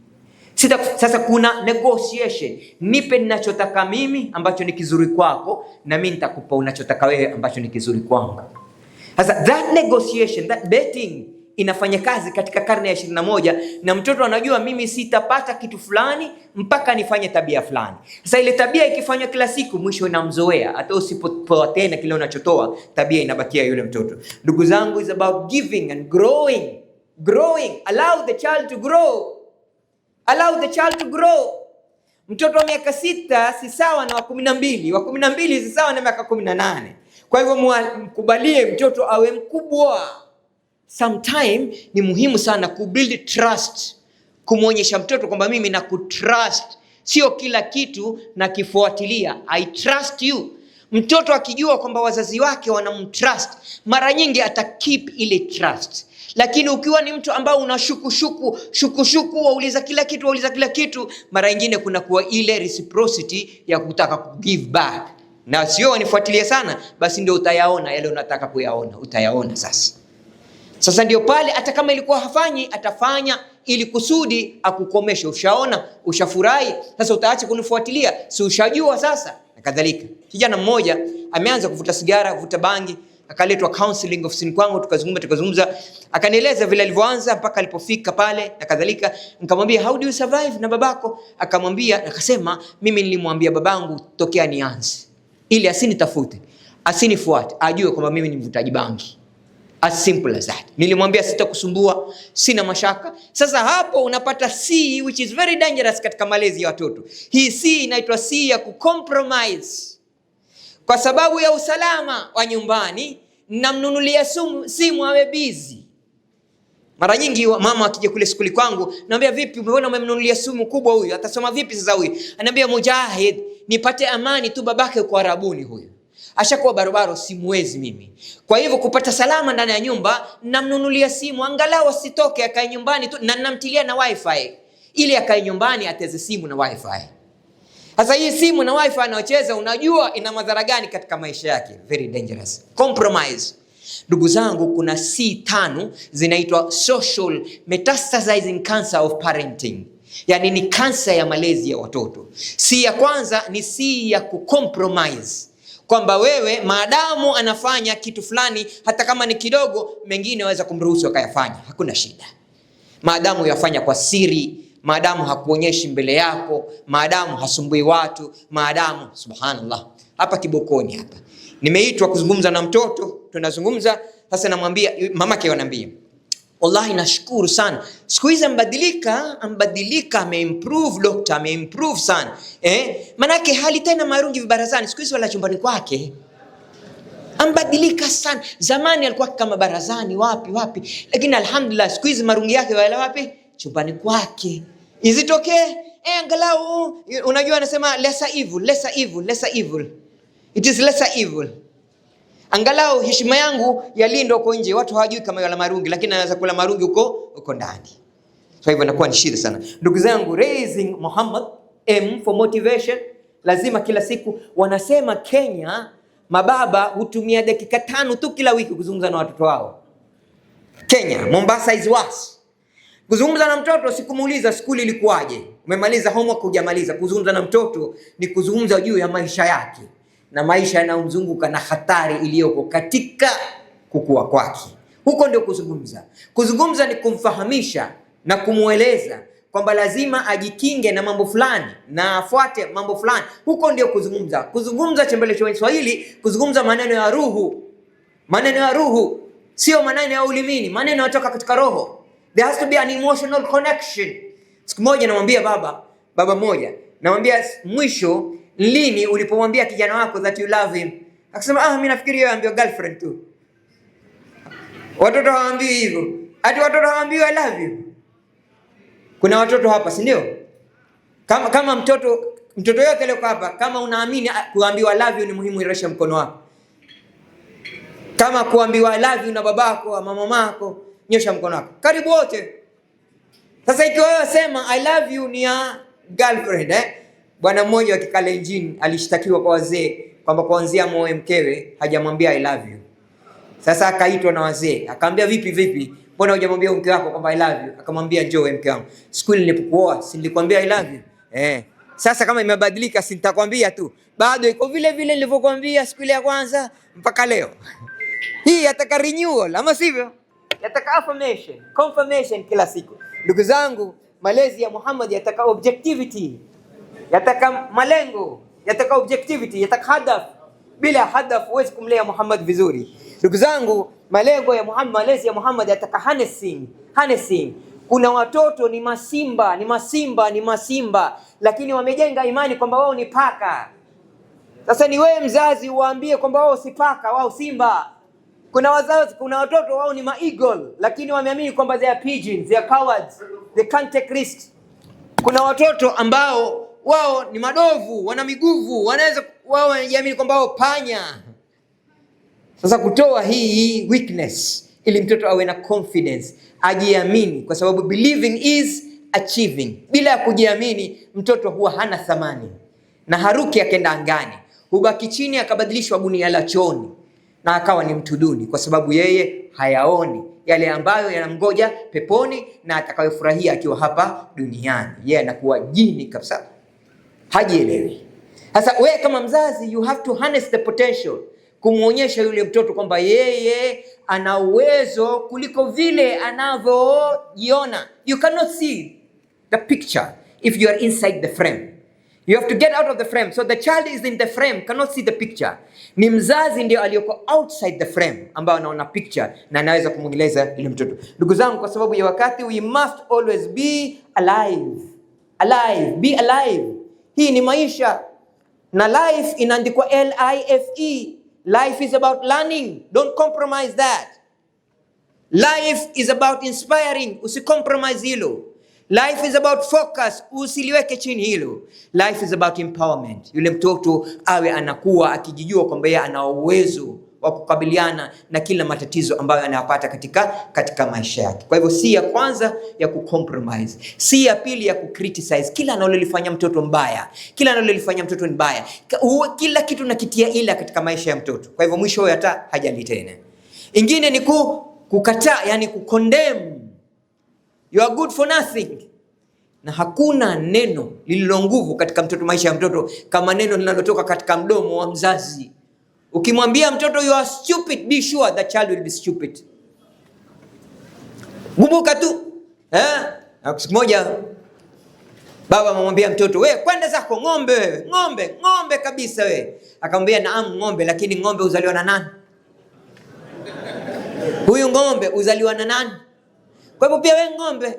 Sasa kuna negotiation. Nipe ninachotaka mimi ambacho ni kizuri kwako, na mimi nitakupa unachotaka wewe ambacho ni kizuri kwangu. Sasa that negotiation, that betting inafanya kazi katika karne ya 21, na mtoto anajua mimi sitapata kitu fulani mpaka nifanye tabia fulani. Sasa ile tabia ikifanywa kila siku, mwisho inamzoea. Hata usipotoa tena kile unachotoa, tabia inabakia yule mtoto. Ndugu zangu, is about giving and growing. Allow the child to grow. Mtoto wa miaka 6 si sawa na wa 12, wa 12 si sawa na miaka 18. Kwa hivyo mkubalie mtoto awe mkubwa. Sometime ni muhimu sana kubuild trust, kumuonyesha mtoto kwamba mimi na kutrust, sio kila kitu na kifuatilia. I trust you. Mtoto akijua kwamba wazazi wake wanamtrust, mara nyingi ata keep ile trust. Lakini ukiwa ni mtu ambao una shuku, wauliza kila kitu, mara nyingine kuna kuwa ile reciprocity ya kutaka ku give back. Na sio wanifuatilie sana, basi ndio utayaona yale unataka kuyaona, utayaona sasa. Sasa ndio pale hata kama ilikuwa hafanyi, atafanya ili kusudi akukomeshe. Ushaona, ushafurahi, sasa utaacha kunifuatilia, si ushajua sasa, na kadhalika. Kijana mmoja ameanza kuvuta sigara, kuvuta bangi, akaletwa counseling ofisini kwangu, tukazungumza, akanieleza vile alivyoanza mpaka alipofika pale na kadhalika. Nikamwambia how do you survive na babako? Akasema mimi nilimwambia babangu tokea nianze, ili asinitafute, asinifuate, ajue kwamba mimi ni mvutaji bangi. As simple as that. Nilimwambia sitakusumbua, sina mashaka. Sasa hapo unapata C, which is very dangerous katika malezi ya watoto. Hii C inaitwa C ya kucompromise. Kwa sababu ya usalama wa nyumbani, namnunulia simu awe busy. Mara nyingi mama akija kule skuli kwangu, naambia vipi, umeona umemnunulia simu kubwa huyu, atasoma vipi sasa huyu? Ananiambia Mujahid, nipate amani tu, babake kwa Arabuni huyu. Ashakuwa barabara, simwezi mimi. Kwa hivyo kupata salama ndani ya nyumba, namnunulia simu angalau asitoke, akae nyumbani tu, na namtilia na wifi ili akae nyumbani ateze simu na wifi. Sasa hii simu na wifi anaocheza, unajua ina madhara gani katika maisha yake? Very dangerous. Compromise. Ndugu zangu, kuna C5 zinaitwa social metastasizing cancer of parenting. Yani ni kansa ya malezi ya watoto. C ya kwanza ni C ya kucompromise. Kwamba wewe maadamu anafanya kitu fulani, hata kama ni kidogo, mengine waweza kumruhusu akayafanya, hakuna shida. Maadamu yafanya kwa siri, maadamu hakuonyeshi mbele yako, maadamu hasumbui watu, maadamu subhanallah. Hapa Kibokoni hapa nimeitwa kuzungumza na mtoto, tunazungumza sasa, namwambia mamake, ananiambia wallahi nashukuru sana, siku hizi ambadilika, ameimprove doctor, ameimprove sana. Manake hali tena marungi vibarazani, siku hizi wala chumbani kwake. Ambadilika sana. Zamani alikuwa kama barazani wapi, lakini alhamdulillah siku hizi marungi yake wala wapi? Chumbani kwake. Isitokee angalau unajua anasema lesser evil. It is lesser evil. Angalau heshima yangu yalindwa huko nje, watu hawajui kama yala marungi, lakini anaweza kula marungi huko ndani. So hivyo inakuwa ni shida sana. Ndugu zangu, raising Muhammad, M for motivation. Lazima kila siku, wanasema Kenya mababa hutumia dakika 5 tu kila wiki kuzungumza na watoto wao. Kenya, Mombasa is worse. Kuzungumza na mtoto si kumuuliza skuli ilikuwaje, umemaliza homework hujamaliza. Kuzungumza na mtoto ni kuzungumza juu ya maisha yake na maisha yanayomzunguka na hatari iliyoko katika kukua kwake. Huko ndio kuzungumza. Kuzungumza ni kumfahamisha na kumueleza kwamba lazima ajikinge na mambo fulani na afuate mambo fulani. Huko ndio kuzungumza. Kuzungumza chembele cha Kiswahili, kuzungumza maneno ya ruhu. Maneno ya ruhu, sio maneno ya ulimini, maneno yanatoka katika roho. There has to be an emotional connection. Siku moja namwambia baba mmoja, namwambia mwisho lini ulipomwambia kijana wako that you love him? Akasema mimi nafikiri yeye ambiwa girlfriend tu. Watoto hawaambiwi hivyo. Hadi watoto hawaambiwi I love you. Kuna watoto hapa, si ndio? Kama mtoto yote leo hapa, kama unaamini kuambiwa I love you ni muhimu, irasha mkono wako. Kama kuambiwa I love you na babako ama mamako, nyosha mkono wako. Karibu wote. Sasa ikiwa wewe sema I love you ni ya girlfriend Bwana mmoja wa Kikalenjin alishtakiwa kwa wazee kwamba kuanzia muoe mkewe hajamwambia I love you. Sasa akaitwa na wazee, akamwambia vipi? Mbona hujamwambia mke wako kwamba I love you? Akamwambia njoo mke wangu. Siku ile nilipokuoa si nilikwambia I love you? Sasa kama imebadilika si nitakwambia tu. Bado iko vile vile nilivyokuambia siku ile ya kwanza mpaka leo. Hii yataka renewal ama sivyo? Yataka affirmation, confirmation kila siku. Ndugu zangu, malezi ya Muhammad yataka objectivity. Yataka malengo, yataka objectivity, yataka hadaf. Bila hadaf huwezi kumlea Muhammad vizuri. Ndugu zangu, malengo ya Muhammad, malezi ya Muhammad yataka harnessing. Kuna watoto ni masimba, lakini wamejenga imani kwamba wao ni paka. Sasa ni wewe mzazi uwaambie kwamba wao si paka, wao simba. Kuna watoto wao ni eagle, lakini wameamini kwamba they are pigeons, they are cowards, they can't take risks. Kuna watoto ambao wao ni madovu, wana miguvu, wao wanajiamini kwamba wao panya. Sasa kutoa hii weakness ili mtoto awe na confidence, ajiamini, kwa sababu believing is achieving. Bila ya kujiamini mtoto huwa hana thamani, na haruki akaenda angani, hubaki chini akabadilishwa gunia la chooni na akawa ni mtu duni, kwa sababu yeye hayaoni yale ambayo yanamgoja peponi na atakayofurahia akiwa hapa duniani. Yeye anakuwa jini kabisa, hajielewi. Sasa wewe kama mzazi, you have to harness the potential, kumuonyesha yule mtoto kwamba yeye ana uwezo kuliko vile anavyojiona. You cannot see the picture if you are inside the frame. You have to get out of the frame. So the child is in the frame, cannot see the picture. Ni mzazi ndio aliyoko outside the frame ambao anaona picture na anaweza kumweleza yule mtoto. Ndugu zangu, kwa sababu ya wakati, we must always be alive. Be alive. Hii ni maisha, na life inaandikwa LIFE. Life is about learning. Don't compromise that. Life is about inspiring. Usicompromise hilo. Life is about focus. Usiliweke chini hilo. Life is about empowerment. Yule mtoto awe anakuwa akijijua kwamba yeye ana uwezo wa kukabiliana na kila matatizo ambayo anayapata katika maisha yake. Kwa hivyo si ya kwanza ya kucompromise, si ya pili ya kucriticize. Kila analolifanya mtoto mbaya, kila analolifanya mtoto ni mbaya, kila kitu nakitia ila katika maisha ya mtoto. Kwa hivyo mwisho hata hajali tena. Ingine ni kukataa, yani kucondemn. You are good for nothing. Na hakuna neno lililo nguvu katika mtoto, maisha ya mtoto, kama neno linalotoka katika mdomo wa mzazi. Ukimwambia mtoto you are stupid, be sure the child will be stupid. Kumbuka tu, siku moja baba amemwambia mtoto, wewe kwenda zako ng'ombe, ng'ombe kabisa wewe. Akamwambia naam ng'ombe, lakini ng'ombe uzaliwa na nani? Huyu ng'ombe uzaliwa na nani? Kwa hivyo pia wewe ng'ombe.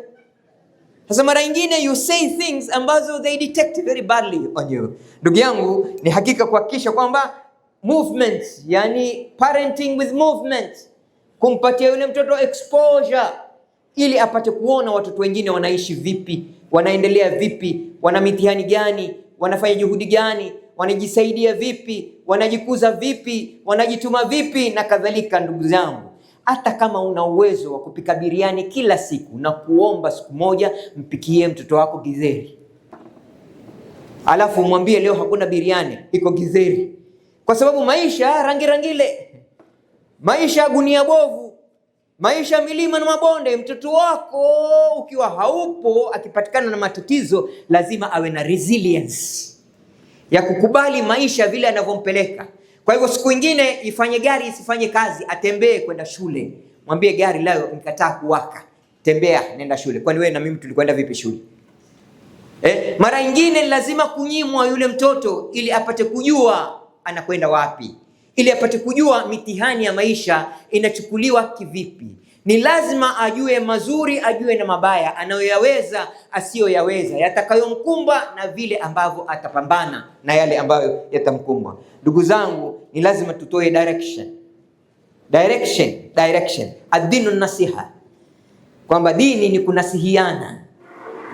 Sasa mara nyingine you say things ambazo they detect very badly on you. Ndugu yangu, ni hakika kuhakikisha kwamba movement, yani parenting with movement, kumpatia yule mtoto exposure ili apate kuona watoto wengine wanaishi vipi, wanaendelea vipi, wana mitihani gani, wanafanya juhudi gani, wanajisaidia vipi, wanajikuza vipi, wanajituma vipi na kadhalika. Ndugu zangu, hata kama una uwezo wa kupika biriani kila siku, na kuomba siku moja mpikie mtoto wako githeri, alafu mwambie leo hakuna biriani, iko githeri. Kwa sababu maisha rangile, maisha gunia bovu, maisha milima na mabonde. Mtoto wako ukiwa haupo, akipatikana na matatizo, lazima awe na resilience ya kukubali maisha vile anavyompeleka. Kwa hivyo siku nyingine ifanye gari isifanye kazi, atembee kwenda shule. Mwambie gari leo nikataa kuwaka, tembea nenda shule. Kwani wewe na mimi tulikwenda vipi shule? Mara nyingine lazima kunyimwa yule mtoto ili apate kujua anakwenda wapi, ili apate kujua mitihani ya maisha inachukuliwa kivipi. Ni lazima ajue mazuri, ajue na mabaya, anayoyaweza, asiyoyaweza, yatakayomkumba na vile ambavyo atapambana na yale ambayo yatamkumba. Ndugu zangu, ni lazima tutoe direction. Ad-dinu nasiha, kwamba dini ni kunasihiana,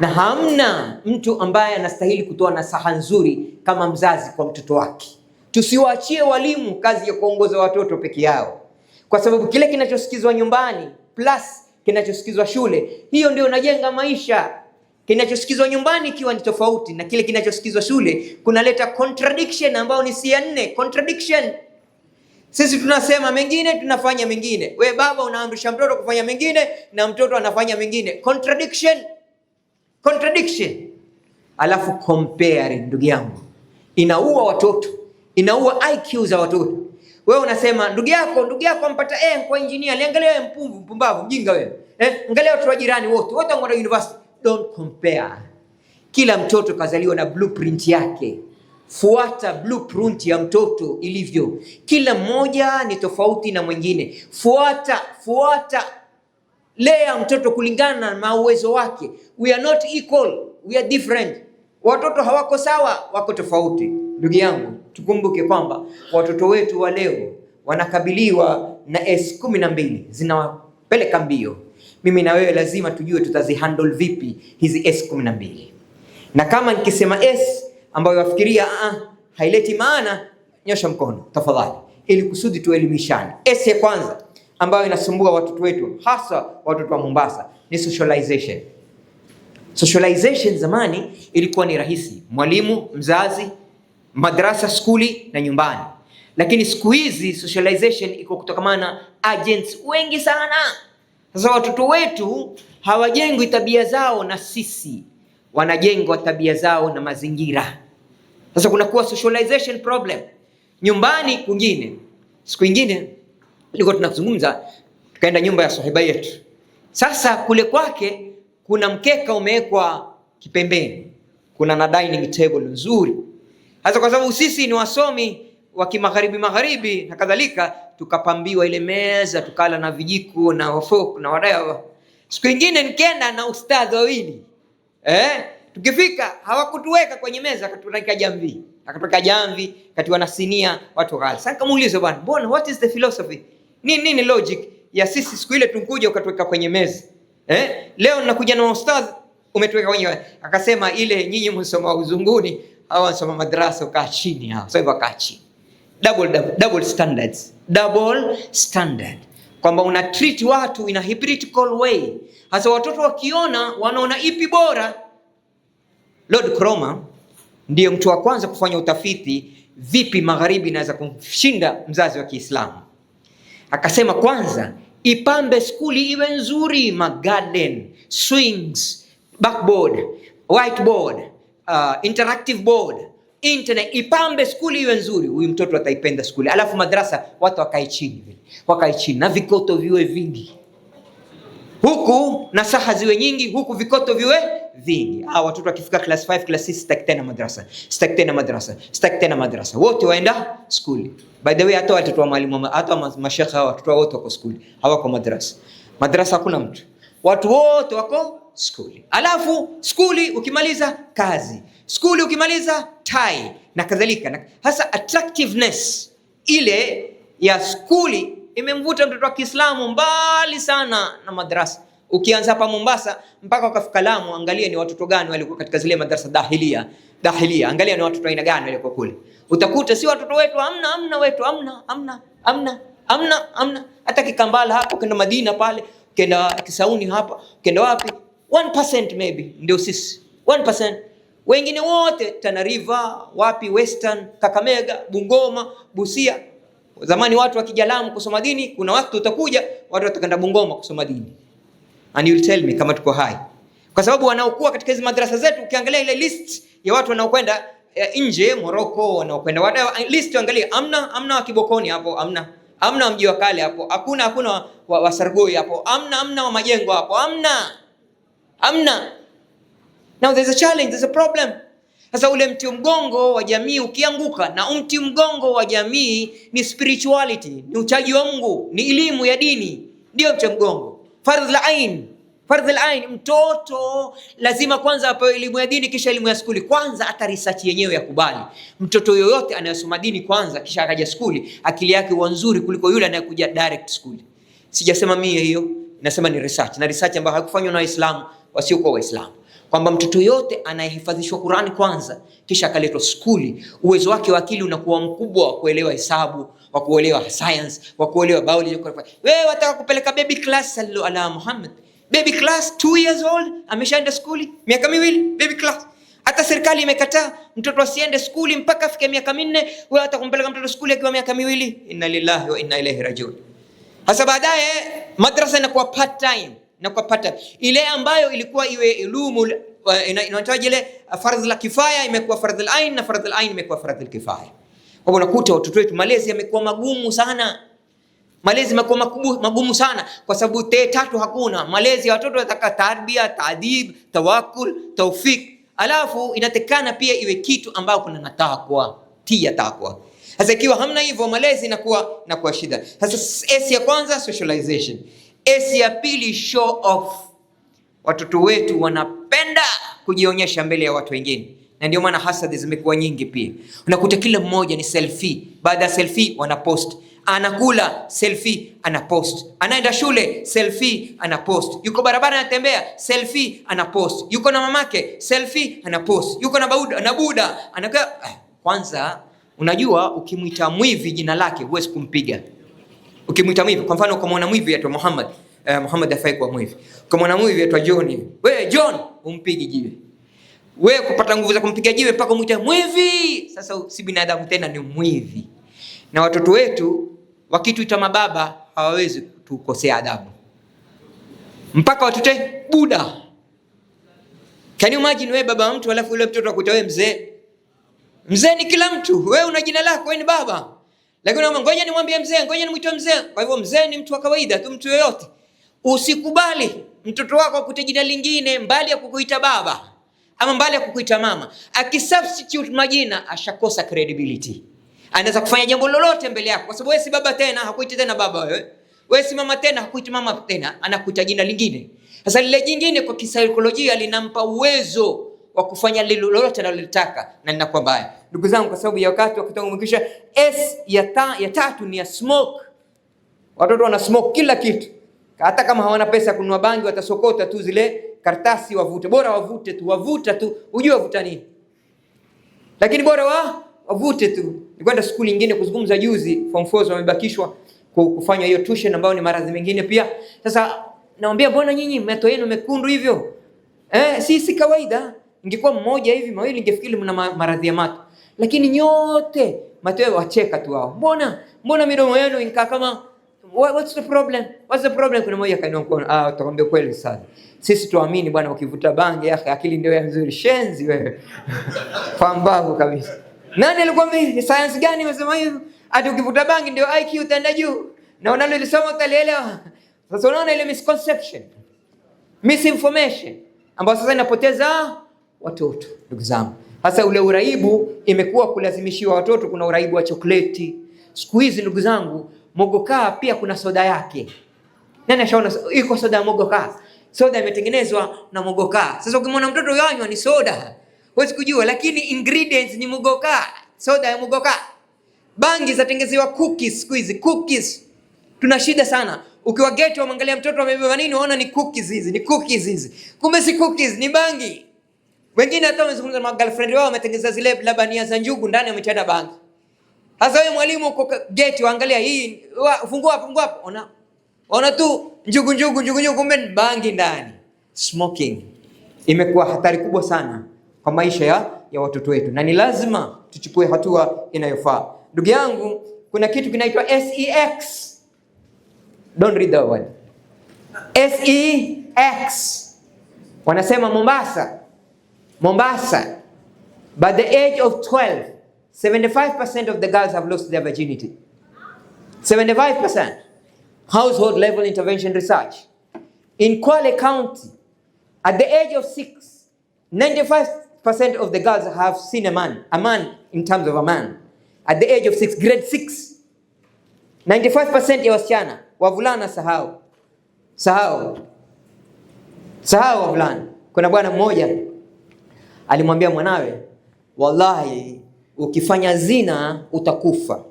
na hamna mtu ambaye anastahili kutoa nasaha nzuri kama mzazi kwa mtoto wake. Tusiwaachie walimu kazi ya kuongoza watoto peke yao. kwa sababu kile kinachosikizwa nyumbani plus kinachosikizwa shule, hiyo ndio inajenga maisha. Kinachosikizwa nyumbani ikiwa ni tofauti na kile kinachosikizwa shule, kunaleta contradiction ambayo ni sia nne. Contradiction. Sisi tunasema mengine, tunafanya mengine. We baba unaamrisha mtoto kufanya mengine na mtoto anafanya mengine. Contradiction. Contradiction. Alafu compare, ndugu yangu, inaua watoto, inaua IQ za watoto. Wewe unasema ndugu yako ampata kwa engineer, liangalia wewe mpumbavu, mjinga wewe. Angalia watu wa jirani wote wanaenda university. Don't compare. Kila mtoto kazaliwa na blueprint yake. Fuata blueprint ya mtoto ilivyo. Kila mmoja ni tofauti na mwingine. Fuata lea mtoto kulingana na uwezo wake. We are not equal, we are different. Watoto hawako sawa, wako tofauti. Ndugu yangu, tukumbuke kwamba watoto wetu wa leo wanakabiliwa na S12 zinawapeleka mbio. Mimi na wewe lazima tujue tutazihandle vipi hizi S12. Na kama nikisema S ambayo wafikiria haileti maana, nyosha mkono tafadhali, ili kusudi tuelimishane. S ya kwanza ambayo inasumbua watoto wetu, hasa watoto wa Mombasa, ni socialization. Socialization zamani ilikuwa ni rahisi, mwalimu, mzazi, madrasa, skuli na nyumbani. Lakini siku hizi socialization iko kutokamana agents wengi sana. Sasa watoto wetu hawajengwi tabia zao na sisi, wanajengwa tabia zao na mazingira. Sasa kunakuwa socialization problem. Nyumbani kwingine, siku nyingine nilikuwa tunazungumza, tukaenda nyumba ya sahiba yetu. Sasa kule kwake kuna mkeka umewekwa kipembeni, kuna na dining table nzuri. Sasa kwa sababu sisi ni wasomi wa kimagharibi na kadhalika, tukapambiwa ile meza, tukala na vijiko na fork na wadawa. Siku nyingine nikaenda na ustadhi wawili. Tukifika hawakutuweka kwenye meza, akatuweka jamvi. Akapeka jamvi, katiwa na sinia, watu wakala. Sasa nikamuuliza, bwana, mbona, what is the philosophy? Nini logic ya sisi siku ile tunkuja ukatuweka kwenye meza? Leo ninakuja na ustadhi umetuweka kwenye. Akasema ile nyinyi msoma uzunguni, hawa wasoma madrasa ukaa chini hao. Sasa hivyo kaa chini. Double standards. Double standard. Kwamba una treat watu in a hypocritical way. Hasa watoto wakiona wanaona ipi bora. Lord Kroma ndiye mtu wa kwanza kufanya utafiti vipi magharibi inaweza kumshinda mzazi wa Kiislamu. Akasema kwanza ipambe skuli iwe nzuri, garden, swings, backboard, whiteboard, interactive board, internet, ipambe skuli iwe nzuri, huyu mtoto ataipenda skuli. Alafu madrasa watu wakae chini na vikoto viwe vingi. Huku nasaha ziwe nyingi, huku vikoto viwe vingi. Watoto wakifika class 5, class 6, sitaki tena madrasa. Wote waenda skuli. By the way, hata watoto wa mwalimu, hata mashekha, watoto wote wako skuli, hawako madrasa. Madrasa hakuna mtu. Watu wote wako skuli. Alafu skuli ukimaliza kazi. Skuli ukimaliza tai na kadhalika. Hasa attractiveness ile ya skuli imemvuta mtoto wa Kiislamu mbali sana na madrasa. Ukianza hapa Mombasa mpaka ukafika Lamu, angalia ni watoto gani walikuwa katika zile madrasa dahilia. Angalia ni watoto aina gani walikuwa kule. Utakuta si watoto wetu, amna. Hata Kikambala hapo, kenda Madina pale, kenda Kisauni hapa, kenda wapi? 1% maybe ndio sisi. 1%. Wengine wote Tana River, wapi, Western, Kakamega, Bungoma, Busia. Zamani watu wakija Lamu kusoma dini, kuna wakati utakuja watu watakenda Bungoma kusoma dini. And you'll tell me kama tuko hai. Kwa sababu wanaokuwa katika hizo madrasa zetu, ukiangalia ile list ya watu wanaokwenda nje, Morocco, wanaokwenda wada list, angalia, amna wa Kibokoni hapo, amna wa Mji wa Kale hapo, hakuna wa Sargoi hapo, amna wa Majengo hapo, amna. Now there's a challenge, there's a problem. Sasa ule mti mgongo wa jamii ukianguka, na mti mgongo wa jamii ni spirituality, ni uchaji wa Mungu, ni elimu ya dini, ndio mti mgongo. Fardh al-ain, mtoto lazima kwanza apewe elimu ya dini kisha elimu ya skuli. Kwanza hata research yenyewe ya kubali. Mtoto yoyote anayesoma dini kwanza kisha akaja skuli, akili yake huwa nzuri kuliko yule anayekuja direct skuli. Sijasema mimi hiyo, nasema ni research, na research ambayo haikufanywa na Waislamu wasiokuwa Waislamu. kwamba mtoto yote anayehifadhishwa Qur'ani kwanza kisha akaletwa skuli, uwezo wake wa akili unakuwa mkubwa wa kuelewa hesabu, wa kuelewa science, wa kuelewa biology. Wewe wataka kupeleka baby class, sallu ala Muhammad, baby class 2 years old ameshaenda skuli, miaka 2 baby class. Hata serikali imekataa mtoto asiende skuli mpaka afike miaka 4. Wewe atakumpeleka mtoto skuli akiwa miaka 2? Inna lillahi wa inna ilaihi rajiun. Hasa baadaye madrasa inakuwa part time, na kwa part ile ambayo ilikuwa iwe elimu inaitwaje ile fardhu la kifaya imekuwa fardhu al-ain, na fardhu al-ain imekuwa fardhu al-kifaya. Kwa hivyo unakuta watoto wetu malezi yamekuwa magumu sana. Malezi yamekuwa magumu sana kwa sababu tatu hakuna. Malezi ya watoto yanataka tarbia, taadib, tawakkul, tawfik. Alafu inatekana pia iwe kitu ambao kuna natakwa, tia takwa. Sasa ikiwa hamna hivyo malezi inakuwa shida. Sasa S ya kwanza socialization. S ya pili show off. Watoto wetu wanapenda kujionyesha mbele ya watu wengine. Na ndio maana hasadi zimekuwa nyingi pia. Unakuta kila mmoja ni selfie. Baada ya selfie wanapost. Anakula selfie anapost. Anaenda shule selfie anapost. Yuko barabara anatembea selfie anapost. Yuko na mamake selfie anapost. Yuko na buda anakaa. Kwanza unajua ukimuita mwivi jina lake huwezi kumpiga. Ukimuita mwivi, kwa mfano ukamwona mwivi aitwa Muhammad, Muhammad afai kwa mwivi. Ukamwona mwivi aitwa John, wewe John umpigi jiwe. Wewe kupata nguvu za kumpiga jiwe mpaka umuite mwivi. Sasa si binadamu tena, ni mwivi. Na watoto wetu wakituita mababa hawawezi tukosea adabu. Mpaka watute buda. Can you imagine wewe baba wa mtu alafu yule mtoto akuita wewe mzee? Mzee ni kila mtu. Wewe una jina lako, wewe ni baba. Lakini ngoja nimwambie mzee, ngoja nimuite mzee. Kwa hivyo mzee ni mtu wa kawaida tu, mtu yoyote. Usikubali mtoto wako akute jina lingine mbali ya kukuita baba ama mbali ya kukuita mama. Akisubstitute majina ashakosa credibility. Anaweza kufanya jambo lolote mbele yako kwa sababu wewe si baba tena, hakuiti tena baba wewe. Wewe si mama tena, hakuiti mama tena, anakuita jina lingine. Sasa lile jingine kwa kisaikolojia linampa uwezo wa kufanya lolote analotaka, na linakuwa mbaya. Ndugu zangu, kwa sababu ya wakati mwingine, S ya tatu ni ya smoke. Watoto wana smoke kila kitu. Hata kama hawana pesa ya kununua bangi watasokota tu zile karatasi wavute. Bora wavuta tu. Unajua wavuta nini? Lakini bora wavute tu. Nikwenda shule nyingine kuzungumza juzi, form 4 wamebakishwa kufanya hiyo tuition ambayo ni maradhi mengine pia. Sasa naambia mbona nyinyi macho yenu mekundu hivyo? Si kawaida. Ingekuwa mmoja hivi mawili ningefikiri mna maradhi ya macho. Lakini nyote macho yao wacheka tu wao. Mbona midomo yenu inakaa kama what's the problem? What's the problem? Kuna mmoja kainua mkono. Utakwambia kweli sana. Sisi tuamini bwana, ukivuta bangi akili ndio ya nzuri. Shenzi wewe. Pambavu kabisa. Nani alikwambia? Science gani imesema hivyo? Ati ukivuta bangi ndio IQ utaenda juu. Na unalolisoma utalielewa. Sasa unaona ile misconception, misinformation ambayo sasa inapoteza watoto. Ndugu zangu, sasa ule uraibu imekuwa kulazimishiwa watoto. Kuna uraibu wa chokoleti siku hizi ndugu zangu. Mogoka pia kuna soda yake. Nani ashaona iko soda ya mogoka? Soda imetengenezwa na mogoka. Sasa ukimwona mtoto yanywa ni soda, huwezi kujua, lakini ingredients ni mogoka, soda ya mogoka. Bangi zatengezewa cookies siku hizi, cookies. Tuna shida sana. Ukiwa ghetto uangalia mtoto amebeba nini, unaona ni cookies hizi, ni cookies hizi. Kumbe si cookies, ni bangi. Wengine hata wamezungumza na girlfriend wao wametengeneza zile labania za njugu ndani amechana bangi. Sasa wewe mwalimu uko ghetto angalia hii, fungua hapo. Ona tu njugu, kumbe bangi ndani. Smoking imekuwa hatari kubwa sana kwa maisha ya watoto wetu, na ni lazima tuchukue hatua inayofaa. Ndugu yangu, kuna kitu kinaitwa SEX. Don't read that word. SEX. Wanasema Mombasa. By the age of 12, 75% of the girls have lost their virginity. 75%. Household level intervention research. In Kwale County, at the age of 6, 95% of the girls have seen a man in terms of a man. At the age of 6, grade 6. 95% ya wasichana, wavulana sahau wavulana. Kuna bwana mmoja alimwambia mwanawe, wallahi ukifanya zina utakufa.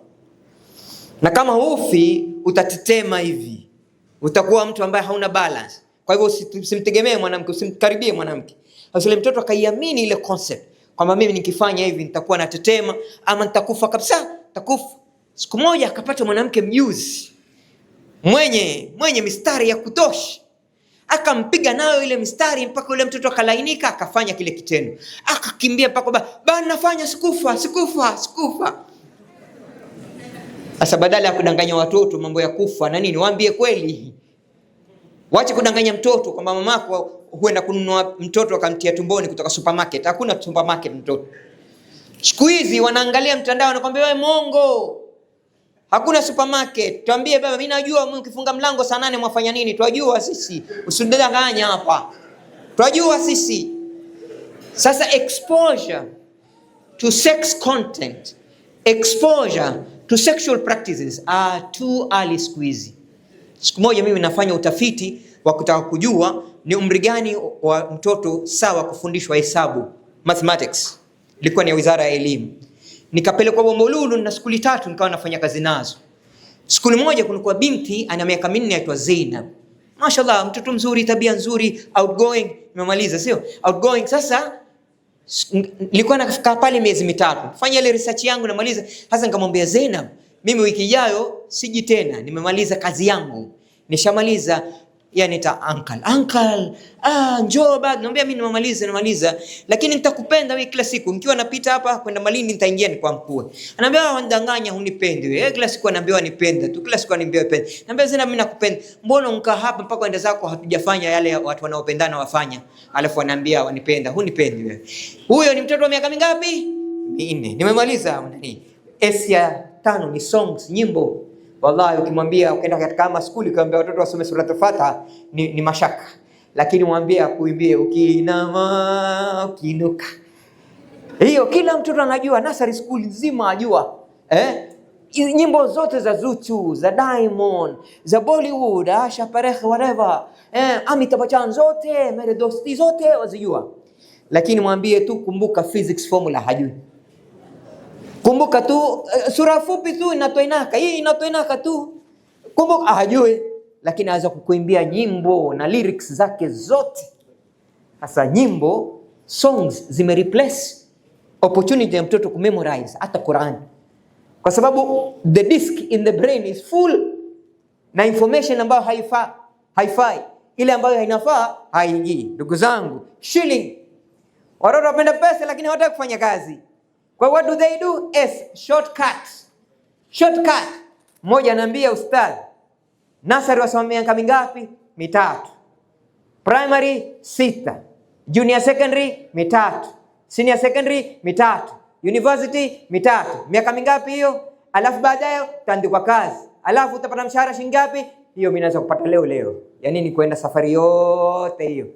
Na kama hufi utatetema hivi. Utakuwa mtu ambaye hauna balance. Kwa hivyo usimtegemee mwanamke, usimkaribie mwanamke. Sasa yule mtoto akaiamini ile concept kwamba mimi nikifanya hivi nitakuwa natetema ama nitakufa kabisa, nitakufa. Siku moja akapata mwanamke mjuzi mwenye mistari ya kutosha, akampiga nayo ile mistari mpaka yule mtoto akalainika, akafanya kile kitendo, akakimbia mpaka baba nafanya, sikufa. Sasa badala ya kudanganya watoto mambo ya kufa na nini, waambie kweli. Wache kudanganya mtoto kwamba mamako huenda kununua mtoto akamtia tumboni kutoka supermarket. Hakuna supermarket mtoto. Siku hizi wanaangalia mtandao wanakuambia wewe mongo. Hakuna supermarket. Tuambie baba, mimi najua mkifunga mlango saa 8 mwafanya nini? Twajua sisi. Usidanganya hapa. Twajua sisi. Sasa exposure to sex content, exposure to sexual practices are too early siku hizi. Siku moja mimi nafanya utafiti wa kutaka kujua ni umri gani wa mtoto sawa kufundishwa hesabu, mathematics. Ilikuwa ni Wizara ya Elimu. Nikapelekwa Bombolulu na skuli 3 nikawa nafanya kazi nazo. Skuli moja kulikuwa binti ana miaka 4 anaitwa Zainab. Mashallah, mtoto mzuri, tabia nzuri, outgoing, nimemaliza sio? Outgoing. Sasa nilikuwa nakaa pale miezi 3. Fanya ile research yangu namaliza. Sasa nikamwambia Zainab, mimi wiki ijayo siji tena, nimemaliza kazi yangu. Nishamaliza, yani uncle, njoo bado. Naambia mimi nimemaliza, lakini nitakupenda wewe kila siku. Nikiwa napita hapa kwenda Malindi nitaingia ni kwa mkuu. Anaambia wanidanganya, hunipendi wewe. Kila siku anaambiwa nipenda tu, kila siku ananiambia nipenda. Naambia Zena, mimi nakupenda. Mbona unkaa hapa mpaka enda zako, hatujafanya yale watu wanaopendana wafanya. Alafu anaambia wanipenda, hunipendi wewe. Huyo ni mtoto wa miaka mingapi? 4. Nimemaliza nani? Asia 5 ni songs, nyimbo. Wallahi ukimwambia ukaenda katika kama skuli kaambia watoto wasome sura Al-Fatiha ni mashaka. Lakini mwambie kuimbie ukiinama ukiinuka. Hiyo kila mtoto anajua, nursery school nzima ajua. Nyimbo zote za Zuchu, za Diamond, za Bollywood, Asha Parekh whatever. Amitabh Bachchan zote, Mere Dosti zote wazijua. Lakini mwambie tu kumbuka physics formula hajui. Kumbuka tu sura fupi tu inatoinaka. Hii inatoinaka tu. Kumbuka hajui, lakini anaweza kukuimbia nyimbo na lyrics zake zote. Sasa nyimbo, songs zimereplace opportunity ya mtoto kumemorize hata Quran. Kwa sababu the disk in the brain is full na information ambayo haifai. Ile ambayo hainafaa haingii. Ndugu zangu, shilling. Watoto wapenda pesa lakini hawataka kufanya kazi. Kwa what do they do? Shortcut. Mmoja anambia ustadhi, nursery wasoma miaka mingapi? 3. Primary 6. Junior secondary 3. Senior secondary 3. University 3. Miaka mingapi hiyo? Alafu baadaye utaandikwa kazi. Alafu utapata mshahara shilingi ngapi? Hiyo mimi naweza kupata leo. Yaani ni kwenda safari yote hiyo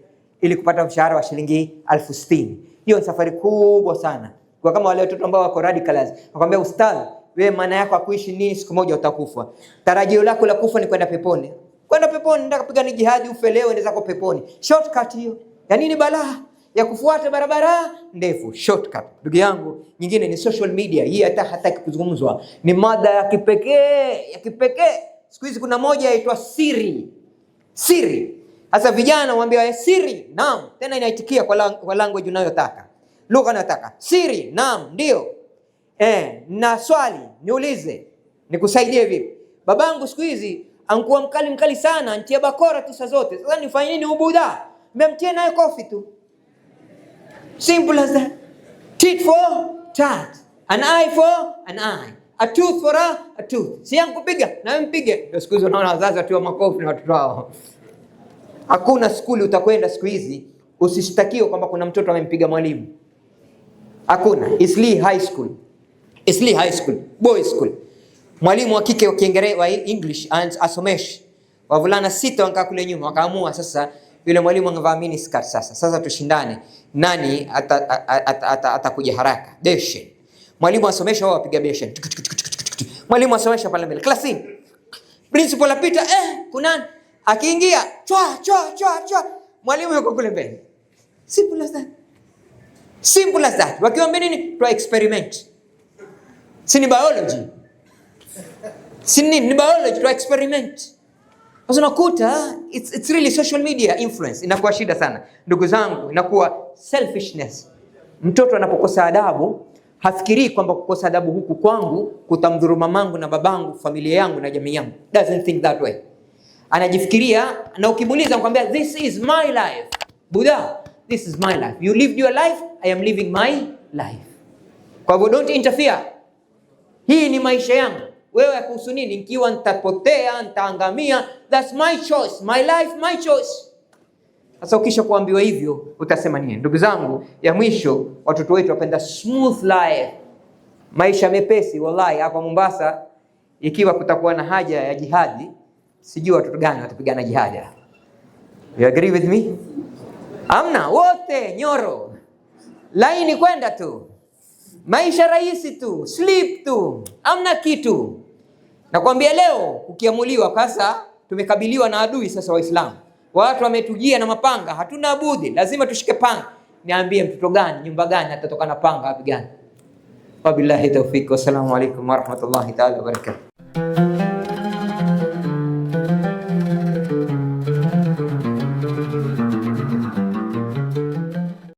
ili kupata mshahara wa shilingi 60,000. Hiyo ni safari kubwa sana. Kwa kama wale watoto ambao wako radicalized, nakwambia ustadhi, wewe maana yako kuishi nini? Siku moja utakufa. Tarajio lako la kufa ni kwenda peponi. Kwenda peponi, nenda kupigana jihad ufe leo ende zako peponi. Shortcut hiyo. Ya nini balaa ya kufuata barabara ndefu? Shortcut. Ndugu yangu, nyingine ni social media. Hii hata hataki kuzungumzwa. Ni mada ya kipekee. Siku hizi kuna moja inaitwa Siri. Sasa vijana waambia Siri, naam, tena inaitikia kwa language unayotaka. Lugha nataka. Siri, naam, ndio. Na swali, niulize, nikusaidie vipi? Babangu siku hizi ankuwa mkali sana, antia bakora tu saa zote. Sasa nifanye nini ubudha? Mmemtie naye kofi tu. Simple as that. Tit for tat. An eye for an eye. A tooth for a tooth. Si yangu kupiga, na wewe mpige. Ndio siku hizi unaona wazazi watiwa makofi na watoto wao. Hakuna skuli utakwenda siku hizi usishtakiwe kwamba kuna mtoto amempiga mwalimu. Hakuna. Eastleigh High School, boys school. Mwalimu wa kike wa Kiingereza wa English asomeshe. Wavulana 6 wanakaa kule nyuma, wakaamua sasa yule mwalimu angevaa mini skirt sasa tushindane. Nani atakuja haraka? Beshen. Mwalimu asomesha, wao wapiga beshen. Mwalimu asomesha pale mbele. Classini. Principal apita, kuna akiingia, chwa. Mwalimu yuko kule mbele. Simple as that. Wakiwaambia nini? To experiment. Si ni biology. Si ni biology to experiment. Sasa unakuta it's really social media influence inakuwa shida sana. Ndugu zangu, inakuwa selfishness. Mtoto anapokosa adabu hafikirii kwamba kukosa adabu huku kwangu kutamdhuru mamangu na babangu, familia yangu na jamii yangu. Doesn't think that way. Anajifikiria, na ukimuuliza mkwambia this is my life. Buddha, this is my life. You lived your life, I am living my life. Kwa hivyo don't interfere. Hii ni maisha yangu. Wewe kuhusu nini? Nikiwa nitapotea, nitaangamia, that's my choice, my life, my choice. Sasa ukisha kuambiwa hivyo utasema nini? Ndugu zangu, ya mwisho, watoto wetu wapenda smooth life, maisha mepesi. Wallahi hapa Mombasa ikiwa kutakuwa na haja ya jihadi, sijui watoto gani watapigana jihadi. You agree with me? Amna, wote nyoro, laini kwenda tu, maisha rahisi tu, sleep tu, amna kitu. Nakwambia leo ukiamuliwa, sasa tumekabiliwa na adui sasa Waislamu. Watu wametujia na mapanga, hatuna budi, lazima tushike panga. Niambie mtoto gani, nyumba gani atatoka na panga apigane? Wabillahi tawfik, wassalamu alaikum warahmatullahi ta'ala wabarakatuh.